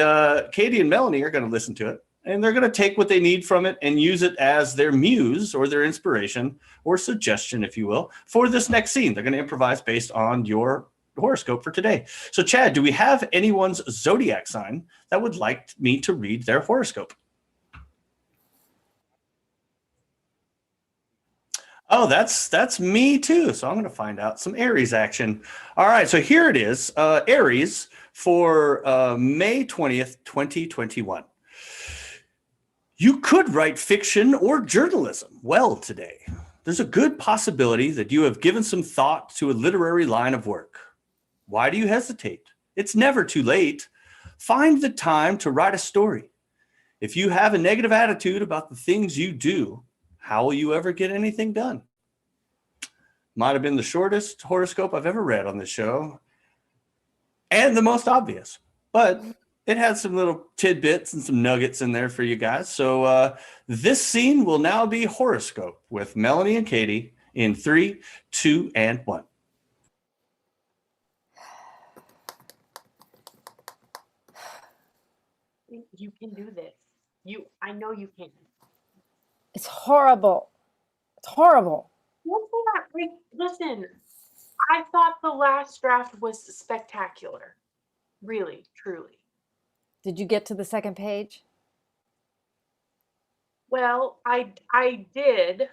Katie and Melanie are going to listen to it. And they're going to take what they need from it and use it as their muse or their inspiration or suggestion, if you will, for this next scene. They're going to improvise based on your horoscope for today. So, Chad, do we have anyone's zodiac sign that would like me to read their horoscope? Oh, that's me too. So I'm going to find out some Aries action. All right, so here it is. Aries for May 20th, 2021. You could write fiction or journalism well today. There's a good possibility that you have given some thought to a literary line of work. Why do you hesitate? It's never too late. Find the time to write a story. If you have a negative attitude about the things you do, how will you ever get anything done? Might have been the shortest horoscope I've ever read on this show, and the most obvious, but it had some little tidbits and some nuggets in there for you guys. So this scene will now be horoscope with Melanie and Katie in 3, 2, and 1. You can do this. I know you can. It's horrible. It's horrible. Don't say that. Like, listen, I thought the last draft was spectacular. Really, truly. Did you get to the second page? Well, I did,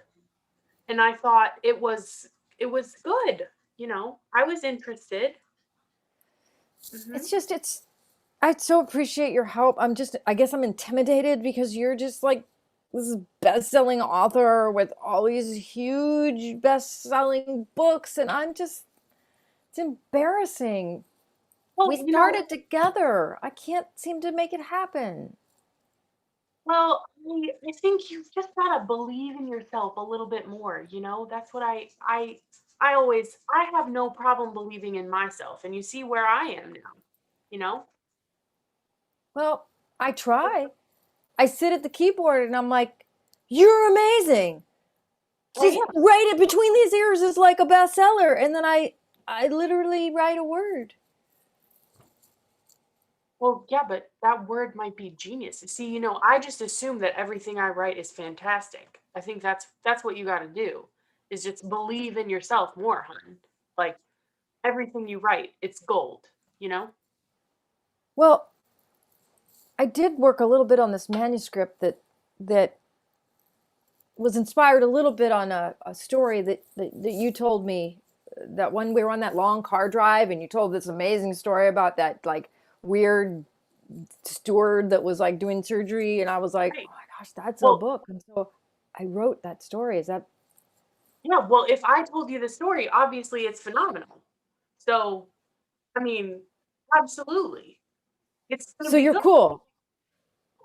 and I thought it was good. You know, I was interested. Mhm. It's just I so appreciate your help. I guess I'm intimidated because you're just like this best-selling author with all these huge best-selling books, and it's embarrassing. Well, We you know, started together. I can't seem to make it happen. well, I think you've just gotta believe in yourself a little bit more. You know, that's what I have no problem believing in myself, and you see where I am now. You know. Well, I try. I sit at the keyboard and I'm like, "You're amazing. Just write it between these ears is like a bestseller," and then I literally write a word. Well, yeah, but that word might be genius. See, I just assume that everything I write is fantastic. I think that's what you got to do, is just believe in yourself more, hun. Like everything you write, it's gold, you know? Well, I did work a little bit on this manuscript that was inspired a little bit on a story that you told me, that when we were on that long car drive and you told this amazing story about that like weird steward that was like doing surgery, and I was like, Right. oh my gosh, that's a Well, book. And so I wrote that story. Is that yeah, well, if I told you the story, obviously it's phenomenal. So, I mean, absolutely. It's going to so be you're good. cool?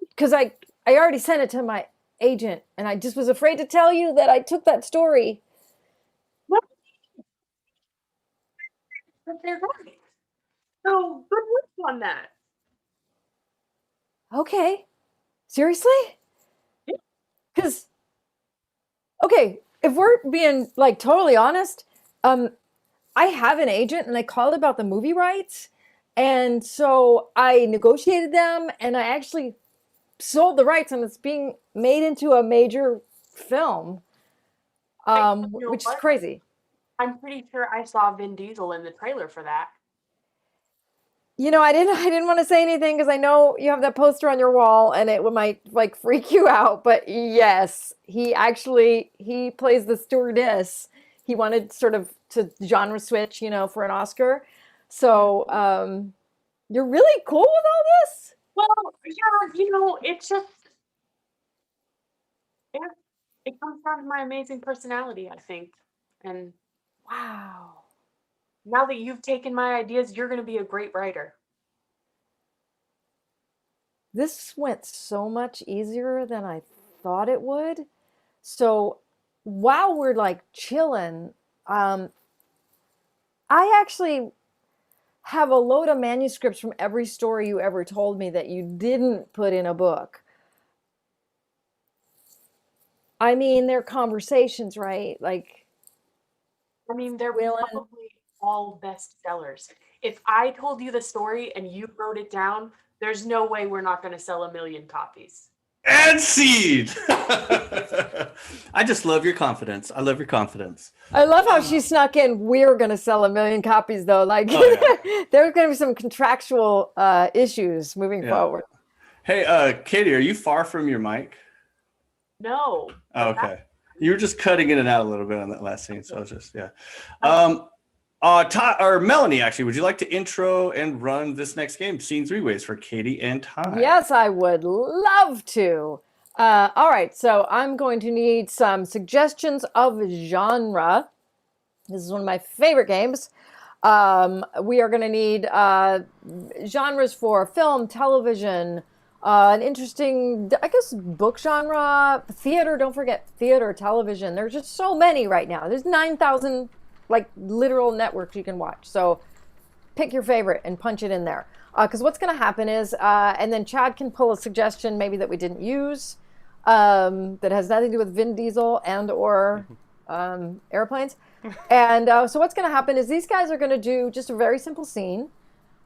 Because I already sent it to my agent, and I just was afraid to tell you that I took that story. What? But they're right. So, good work on that. Okay, seriously? Yeah. Because okay, if we're being like totally honest, I have an agent and I called about the movie rights. And so I negotiated them and I actually sold the rights, and it's being made into a major film, You know which is what? crazy. I'm pretty sure I saw Vin Diesel in the trailer for that. I didn't want to say anything because I know you have that poster on your wall and it might like freak you out. But yes, he plays the stewardess. He wanted sort of to genre switch, for an Oscar. So you're really cool with all this? Well, yeah, it's just, yeah, it comes down to my amazing personality, I think. And Wow. now that you've taken my ideas, you're going to be a great writer. This went so much easier than I thought it would. So while we're like chilling, um, I actually have a load of manuscripts from every story you ever told me that you didn't put in a book. I mean, they're conversations, right? Like, I mean, they're Will and probably all bestsellers. If I told you the story and you wrote it down, there's no way we're not going to sell 1 million copies. And seed. I just love your confidence. I love your confidence. I love how she snuck in. We're going to sell 1 million copies, though. Like, there's going to be some contractual issues moving forward. Hey, Katie, are you far from your mic? No. Oh, okay. You were just cutting in and out a little bit on that last scene, so I was just or Melanie, actually, would you like to intro and run this next game, Scene Three Ways, for Katie and Ty? Yes, I would love to. All right, so I'm going to need some suggestions of genre. This is one of my favorite games. We are going to need genres for film, television, an interesting, I guess, book genre, theater. Don't forget theater, television. There's just so many right now. There's 9,000 like literal networks you can watch. So pick your favorite and punch it in there. Because what's going to happen is, and then Chad can pull a suggestion maybe that we didn't use that has nothing to do with Vin Diesel and or airplanes. And so what's going to happen is these guys are going to do just a very simple scene,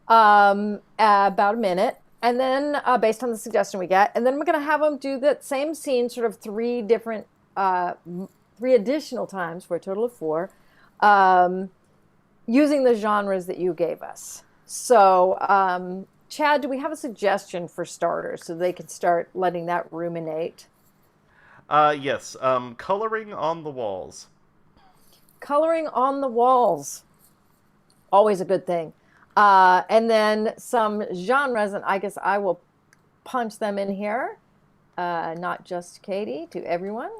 about a minute. And then based on the suggestion we get, and then we're going to have them do that same scene sort of three additional times for a total of 4, using the genres that you gave us. So, Chad, do we have a suggestion for starters so they can start letting that ruminate? Yes. Coloring on the walls. Coloring on the walls. Always a good thing. And then some genres, and I guess I will punch them in here. Not just Katie, to everyone.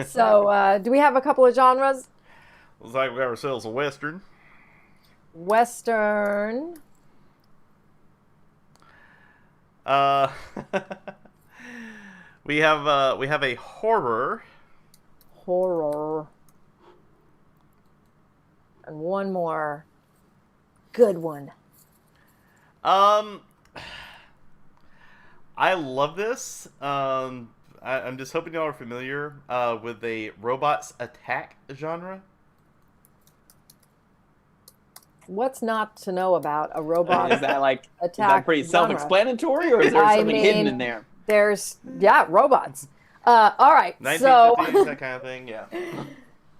So, do we have a couple of genres? Looks like we got ourselves a Western. Western. We have a horror. Horror. And one more good one. I love this. I'm just hoping y'all are familiar with the robots attack genre. what's not to know about a robot Is that like attack pretty genre? self-explanatory, or is there I something hidden mean, in there? There's robots. All right, 1950s, so that kind of thing. Yeah.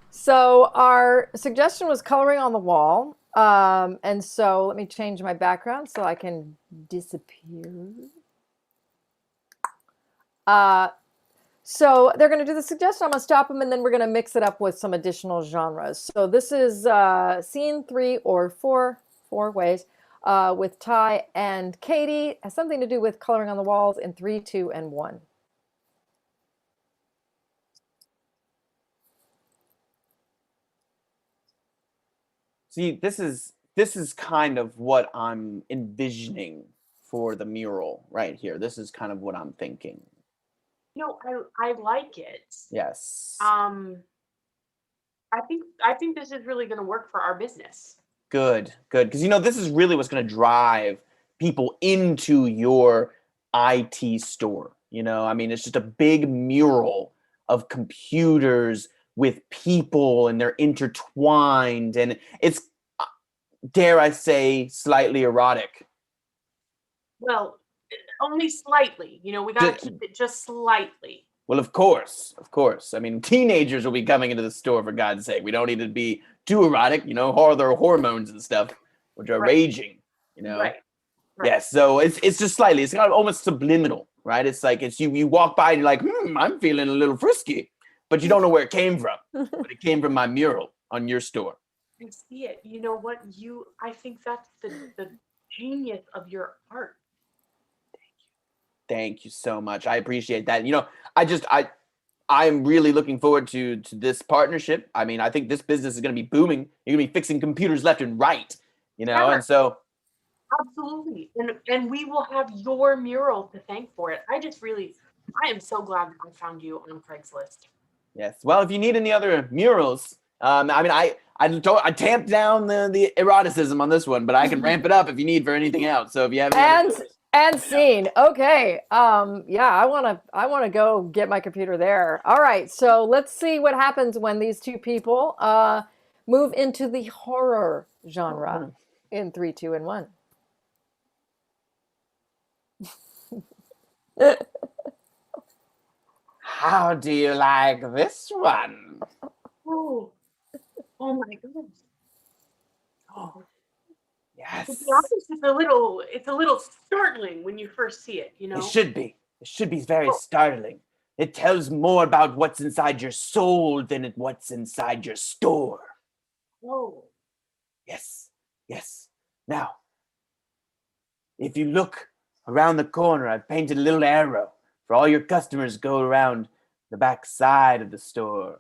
so our suggestion was coloring on the wall, and so let me change my background so I can disappear. So they're going to do the suggestion. I'm going to stop them, and then we're going to mix it up with some additional genres. So this is scene 3 or 4 ways with Ty and Katie. It has something to do with coloring on the walls in 3, 2, and 1. See, this is kind of what I'm envisioning for the mural right here. This is kind of what I'm thinking. I like it. Yes. I think this is really going to work for our business. Good. Because this is really what's going to drive people into your IT store. I mean, it's just a big mural of computers with people, and they're intertwined, and it's, dare I say, slightly erotic. Well, only slightly. We got to keep it just slightly. Well, of course. I mean, teenagers will be coming into the store, for God's sake. We don't need to be too erotic, all their hormones and stuff, which are raging, Right. Yes, so it's just slightly. It's kind of almost subliminal, right? It's like you walk by and you're like, I'm feeling a little frisky, but you don't know where it came from. But it came from my mural on your store. I see it. You know what? I think that's the genius of your art. Thank you so much. I appreciate that. I'm really looking forward to this partnership. I mean, I think this business is going to be booming. You're going to be fixing computers left and right, Yeah. and so. Absolutely. And we will have your mural to thank for it. I am so glad that I found you on Craigslist. Yes. Well, if you need any other murals, I mean, I tamped down the eroticism on this one, but I can ramp it up if you need for anything else. So if you have and scene. Okay. I want to go get my computer there. All right. So let's see what happens when these two people move into the horror genre in 3, 2, and 1. How do you like this one? Oh my goodness. Oh, yes. To be honest, it's a little startling when you first see it, It should be. It should be very startling. It tells more about what's inside your soul than what's inside your store. Oh. Yes. Now, if you look around the corner, I've painted a little arrow for all your customers go around the back side of the store.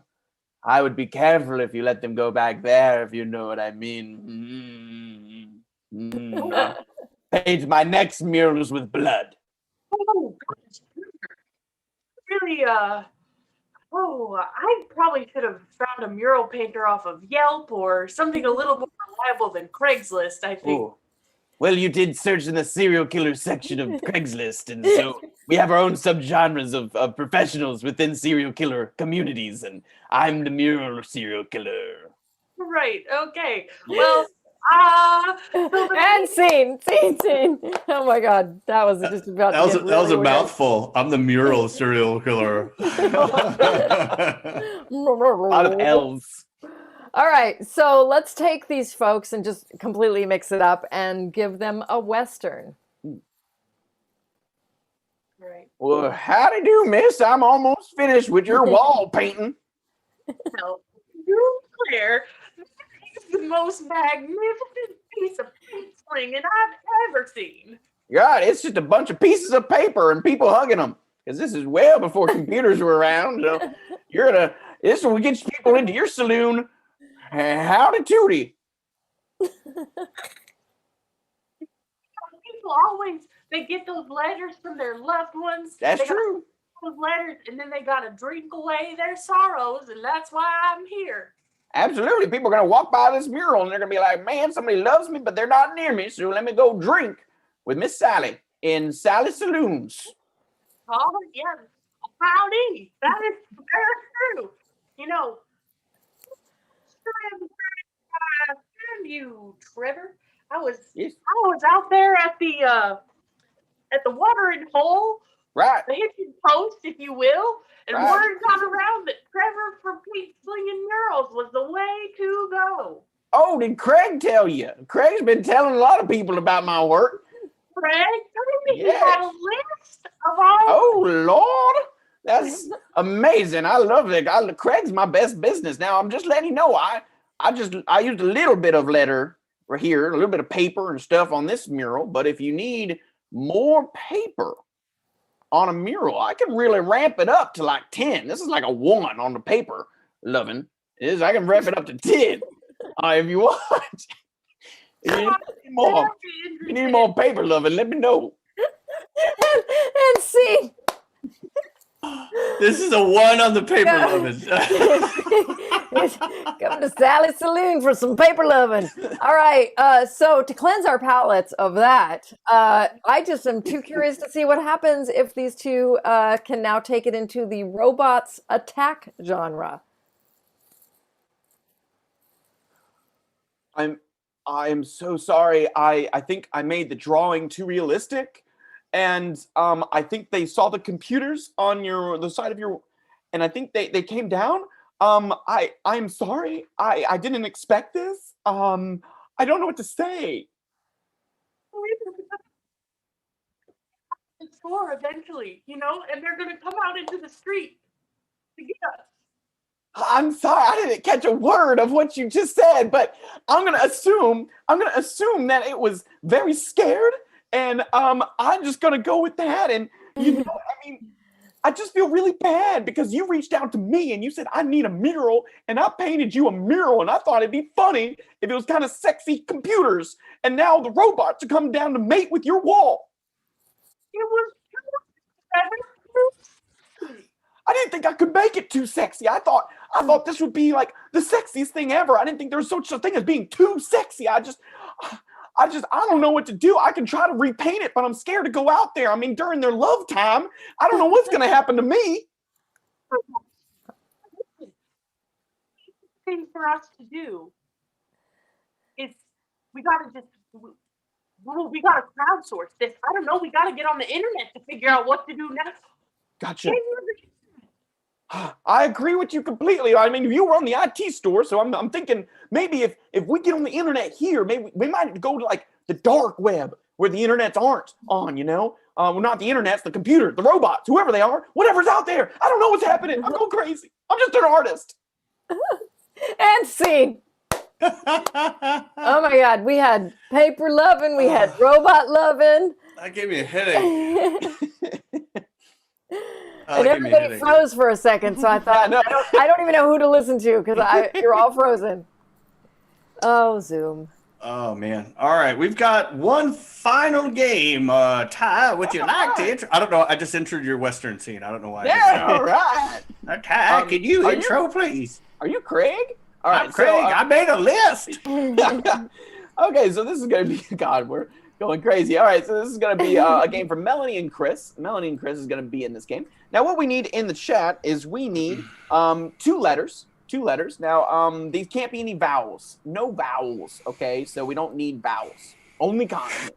I would be careful if you let them go back there, if you know what I mean. Paint my next murals with blood. Oh, gosh. Really, I probably should have found a mural painter off of Yelp or something a little more reliable than Craigslist, I think. Ooh. Well, you did search in the serial killer section of Craigslist, and so we have our own subgenres of professionals within serial killer communities, and I'm the mural serial killer. Right, okay. Yes. Well, And scene. Oh my God, that was just about. That was really a weird. mouthful. I'm the mural serial killer. A lot of L's. All right, so let's take these folks and just completely mix it up and give them a Western. right. Well, howdy do, miss. I'm almost finished with your wall painting. So, you, Claire, this is the most magnificent piece of paint slinging I've ever seen. God, it's just a bunch of pieces of paper and people hugging them. Because this is well before computers were around. So this will get people into your saloon. Howdy tooty. People always, they get those letters from their loved ones. That's They got true. those letters, and then they got to drink away their sorrows, and that's why I'm here. Absolutely. People are going to walk by this mural and they're going to be like, man, somebody loves me, but they're not near me. So let me go drink with Miss Sally in Sally Saloons. Oh, yeah. Howdy. That is very true. warned you, Trevor. I was Yes. out there at the watering hole, Right. the hitching post, if you will, and Right. word got around that Trevor from Pete Slinging Murals was the way to go. Oh, did Craig tell you? Craig's been telling a lot of people about my work. Craig, tell me he Yes. had a list of all. Oh, Lord. That's amazing. I love it. Craig's my best business. Now, I'm just letting you know, I used a little bit of letter right here, a little bit of paper and stuff on this mural, but if you need more paper on a mural, I can really ramp it up to like 10. This is like a 1 on the paper, loving. I can ramp it up to 10 if you want. If you need more paper, loving, let me know. And see, This is a 1 on the paper, Yeah. loving. come to Sally's Saloon for some paper loving. All right. So to cleanse our palates of that, I just am too curious to see what happens if these two can now take it into the robots attack genre. I'm so sorry. I think I made the drawing too realistic. And I think they saw the computers on the side of your, and I think they came down. I'm sorry. I didn't expect this. I don't know what to say. The store eventually, and they're gonna come out into the street to get us. I'm sorry. I didn't catch a word of what you just said, but I'm gonna assume that it was very scared, and I'm just gonna go with that. And I just feel really bad because you reached out to me and you said I need a mural, and I painted you a mural, and I thought it'd be funny if it was kind of sexy computers, and now the robots are coming down to mate with your wall. It was I didn't think I could make it too sexy. I thought this would be like the sexiest thing ever. I didn't think there was such a thing as being too sexy. I don't know what to do. I can try to repaint it, but I'm scared to go out there. I mean, during their love time, I don't know what's going to happen to me. thing for us to do is we gotta crowdsource this. I don't know. We gotta get on the internet to figure out what to do now. Gotcha. I agree with you completely. I mean, you were on the IT store, so I'm thinking maybe if we get on the internet here, maybe we might go to like the dark web where the internets aren't on, well, not the internets, the computer, the robots, whoever they are, whatever's out there. I don't know what's happening. I'm going crazy. I'm just an artist. And scene. Oh my God, we had paper loving, we had robot loving. That gave me a headache. And everybody froze for a second, so I thought, I don't even know who to listen to because you're all frozen. Oh, Zoom. Oh, man. All right, we've got one final game. Ty, would you like to intro? I don't know. I just entered your Western scene. I don't know why. Yeah, all right. Ty, can you intro, please? Are you Craig? All right, I'm Craig. I made a list. Okay, so this is going to be, God, we're going crazy. All right, so this is going to be a game for Melanie and Chris. Melanie and Chris is going to be in this game. Now, what we need in the chat is we need two letters. Now, these can't be any vowels. No vowels, okay? So we don't need vowels. Only consonants.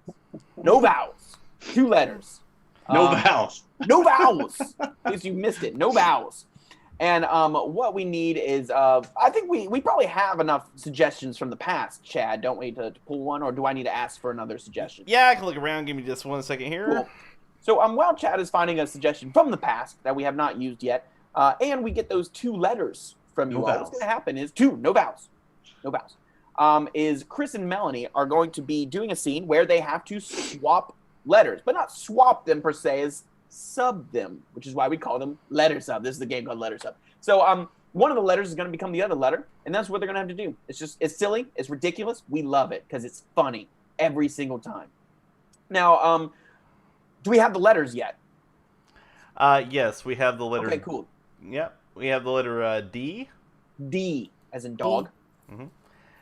No vowels. 2 letters. No vowels. No vowels. In case you missed it. No vowels. And what we need is, I think we probably have enough suggestions from the past, Chad, don't we, to pull one? Or do I need to ask for another suggestion? Yeah, I can look around. Give me just 1 second here. Cool. So while Chad is finding a suggestion from the past that we have not used yet, and we get those 2 letters from you all, what's going to happen is no vowels, is Chris and Melanie are going to be doing a scene where they have to swap letters, but not swap them per se, as sub them, which is why we call them letter sub. This is the game called letter sub. So one of the letters is going to become the other letter, and that's what they're going to have to do. It's silly, it's ridiculous. We love it because it's funny every single time. Now, do we have the letters yet? Yes, we have the letter. Okay, cool. Yep, we have the letter D. D as in dog. Mm-hmm.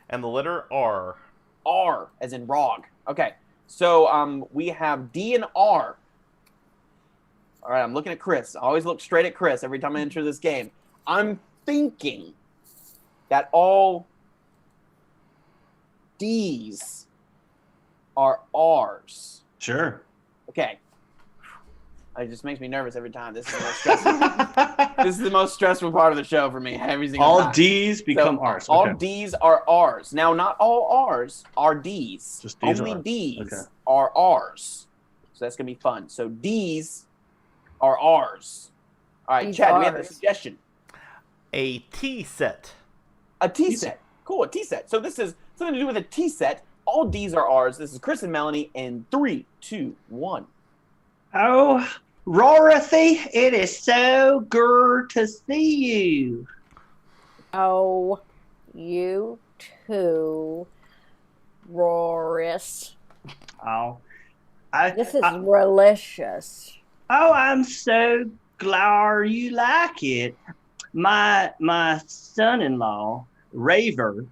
And the letter R. R as in rog. Okay, so we have D and R. All right, I'm looking at Chris. I always look straight at Chris every time I enter this game. I'm thinking that all D's are R's. Sure. Okay. It just makes me nervous every time. This is the most stressful. This is the most stressful part of the show for me. Every single All time. D's become So, R's. All Okay. D's are R's. Now, not all R's are D's. Just D's Only are R's. D's Okay. are R's. So that's gonna be fun. So D's are R's. All right, D's Chad, we have a R's. suggestion. A tea set. A tea set. Cool, a tea set. So this is something to do with a tea set. All D's are R's. This is Chris and Melanie in 3, 2, 1. Oh, Dorothy, it is so good to see you. Oh, you too, Roris. Oh, This is delicious. Oh, I'm so glad you like it. My son-in-law, Raver,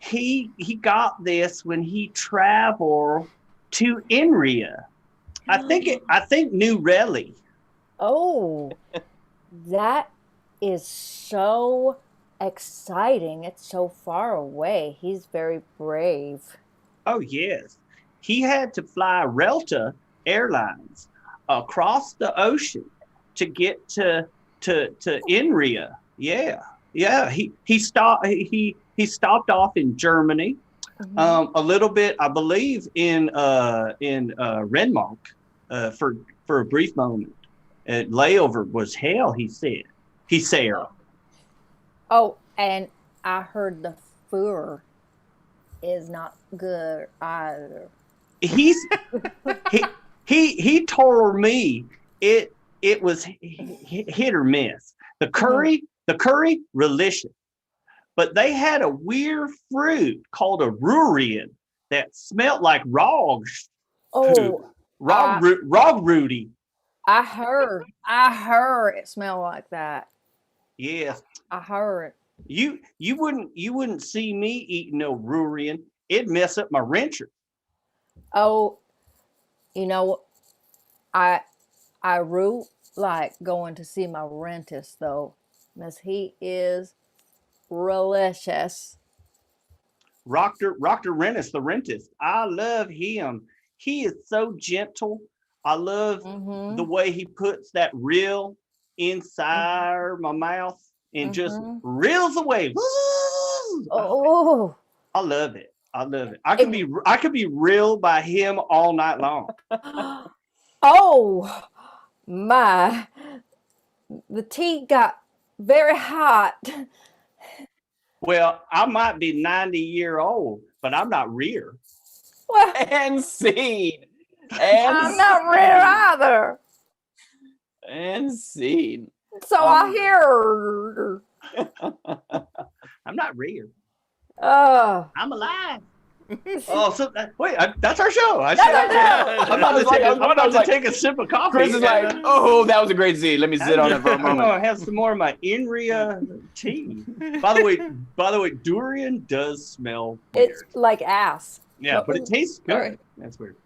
he got this when he traveled to Inria. I think New Relly. Oh, that is so exciting. It's so far away. He's very brave. Oh yes, he had to fly Relta Airlines across the ocean to get to Inria. Yeah. He stopped off in Germany. Mhm. A little bit, I believe, in Renmark for a brief moment. Layover was hell, he said. Oh, and I heard the fur is not good either. He told me it was hit or miss. The curry, delicious. But they had a weird fruit called a rurian that smelled like rog Oh, Rudy. I heard it smelled like that. Yes. I heard. You wouldn't see me eating no rurian. It'd mess up my wrencher. Oh, you know, I root like going to see my rentist though, because he is delicious. Dr. Rennis, the rentist. I love him. He is so gentle. I love Mm-hmm. the way he puts that reel inside my mouth and just Mhm. reels away. Oh, I love it. I could be reeled by him all night long. oh my! The tea got very hot. Well, I might be 90-year-old, but I'm not rear. Well, And scene. And I'm not rare either. And scene. So I hear. I'm not rear. Oh, I'm alive. Oh, so that's our show. That's our show. I'm about to I was like- take a sip of coffee. Chris is like, oh, that was a great scene. Let me sit on it for a I'm moment. gonna have some more of my Inria tea. By the way, durian does smell weird. it's like ass. Yeah, but it tastes good. Sorry. That's weird.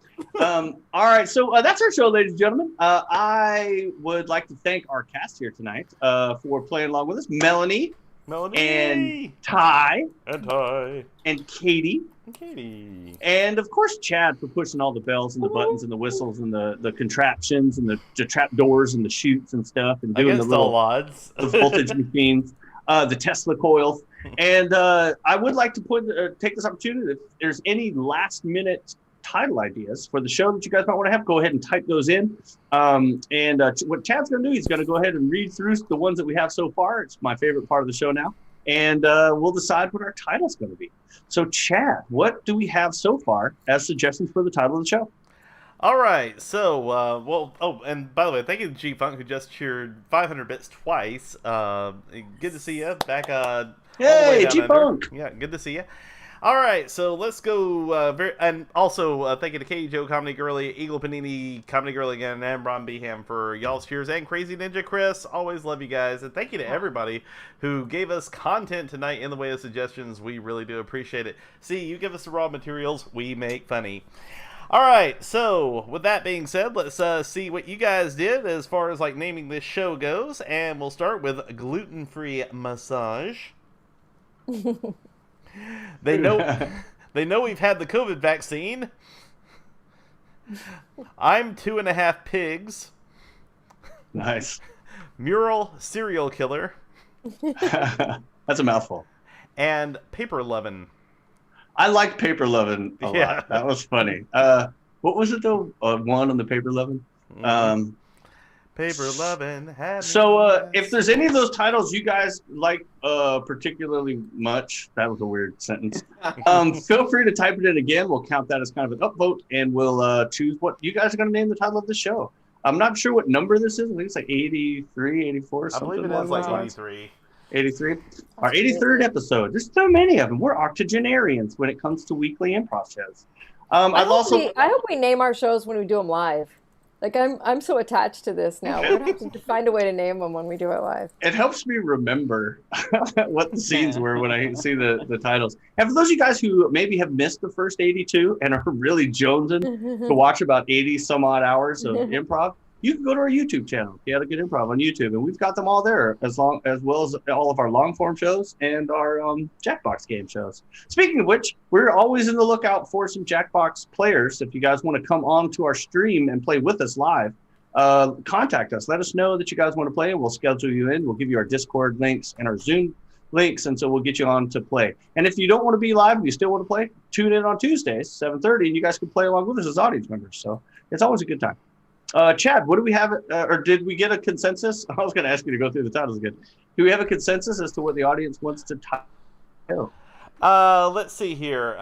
All right, so that's our show, ladies and gentlemen. I would like to thank our cast here tonight for playing along with us. Melanie, Melanie and Ty, and Ty and Katie, and Katie. and of course Chad for pushing all the bells and the buttons and the whistles and the contraptions and the trap doors and the chutes and stuff and doing Against the all little odds. the voltage machines, the Tesla coils. And I would like to take this opportunity, if there's any last minute title ideas for the show that you guys might want to have, go ahead and type those in. What Chad's going to do, he's going to go ahead and read through the ones that we have so far. It's my favorite part of the show now. And we'll decide what our title's going to be. So Chad, what do we have so far as suggestions for the title of the show? All right, so, and by the way, thank you to G-Funk, who just cheered 500 bits twice. Good to see you back all the way Hey, down G-Funk! under. Yeah, good to see you. All right, so let's go, and also thank you to Katie Joe, Comedy Girly, Eagle Panini, Comedy Girly again, and Bron Beham for y'all's cheers, and Crazy Ninja Chris. Always love you guys, and thank you to everybody who gave us content tonight in the way of suggestions. We really do appreciate it. See, you give us the raw materials, we make funny. All right, so with that being said, let's see what you guys did as far as like naming this show goes, and we'll start with gluten-free massage. They know They know we've had the COVID vaccine. I'm 2.5 pigs. Nice. Mural serial killer. That's a mouthful. And paper lovin'. I liked Paper Lovin' a Yeah. lot. That was funny. What was it though? One on the Paper Lovin'. Paper lovin'. So if there's any of those titles you guys like particularly much, that was a weird sentence. Feel free to type it in again. We'll count that as kind of an upvote, and we'll choose what you guys are going to name the title of the show. I'm not sure what number this is. I think it's like 83, 84, I something. believe it along is like those lines. 83. 83. Our 83rd episode. There's so many of them. We're octogenarians when it comes to weekly improv shows. I hope we name our shows when we do them live. Like I'm so attached to this now. We're gonna have to find a way to name them when we do it live. It helps me remember what the scenes were when I see the titles. And for those of you guys who maybe have missed the first 82 and are really jonesing to watch about 80 some odd hours of improv, you can go to our YouTube channel, Chaotic Good Improv on YouTube, and we've got them all there, as well as all of our long form shows and our Jackbox game shows. Speaking of which, we're always in the lookout for some Jackbox players. If you guys want to come on to our stream and play with us live, contact us. Let us know that you guys want to play, and we'll schedule you in. We'll give you our Discord links and our Zoom links, and so we'll get you on to play. And if you don't want to be live and you still want to play, tune in on Tuesdays, 7:30, and you guys can play along with us as audience members. So it's always a good time. Chad, what do we have, or did we get a consensus? I was going to ask you to go through the titles again. Do we have a consensus as to what the audience wants to title? Let's see here.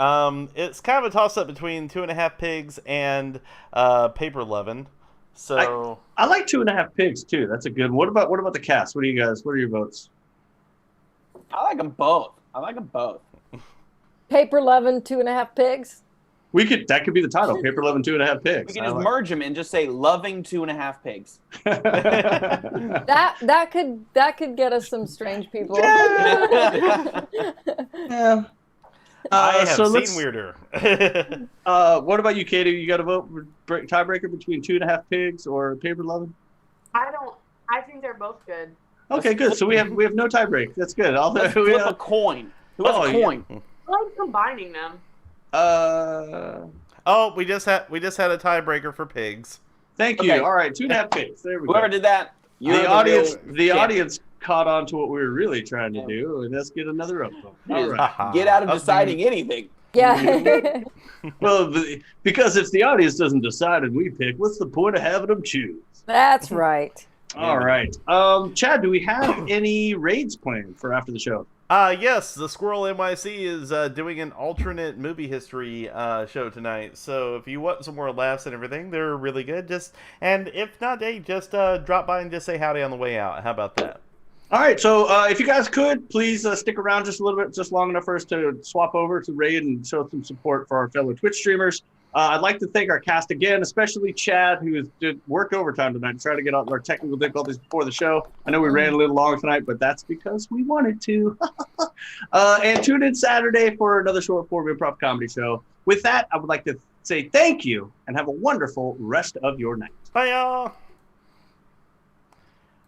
It's kind of a toss-up between 2.5 pigs and paper lovin'. So I like 2.5 pigs too. That's a good one. What about the cast? What are your votes? I like them both. Paper loving 2.5 pigs. That could be the title. Paper Lovin' 2.5 pigs. We can just merge them and just say loving 2.5 pigs. That could get us some strange people. Yeah. I have seen weirder. What about you, Katie? You got a vote tiebreaker between 2.5 pigs or Paper Lovin'? I think they're both good. Okay, good. So we have no tiebreak. That's good. Let's flip a coin. Who has a coin? Yeah. I like combining them. We just had a tiebreaker for pigs. Thank you. Okay. All right, 2.5 pigs. There we Whoever go. did that, The audience caught on to what we were really trying to do, and let's get another upvote. All right. Get out of deciding anything. Yeah. Well, because if the audience doesn't decide and we pick, what's the point of having them choose? That's right. All right. Chad, do we have any raids planned for after the show? Yes, the Squirrel NYC is doing an alternate movie history show tonight. So if you want some more laughs and everything, they're really good. And if not, hey, just drop by and just say howdy on the way out. How about that? All right. So if you guys could, please stick around just a little bit, just long enough for us to swap over to raid and show some support for our fellow Twitch streamers. I'd like to thank our cast again, especially Chad, who did work overtime tonight to try to get out our technical difficulties before the show. I know we ran a little long tonight, but that's because we wanted to. And tune in Saturday for another short form improv comedy show. With that, I would like to say thank you and have a wonderful rest of your night. Bye, y'all.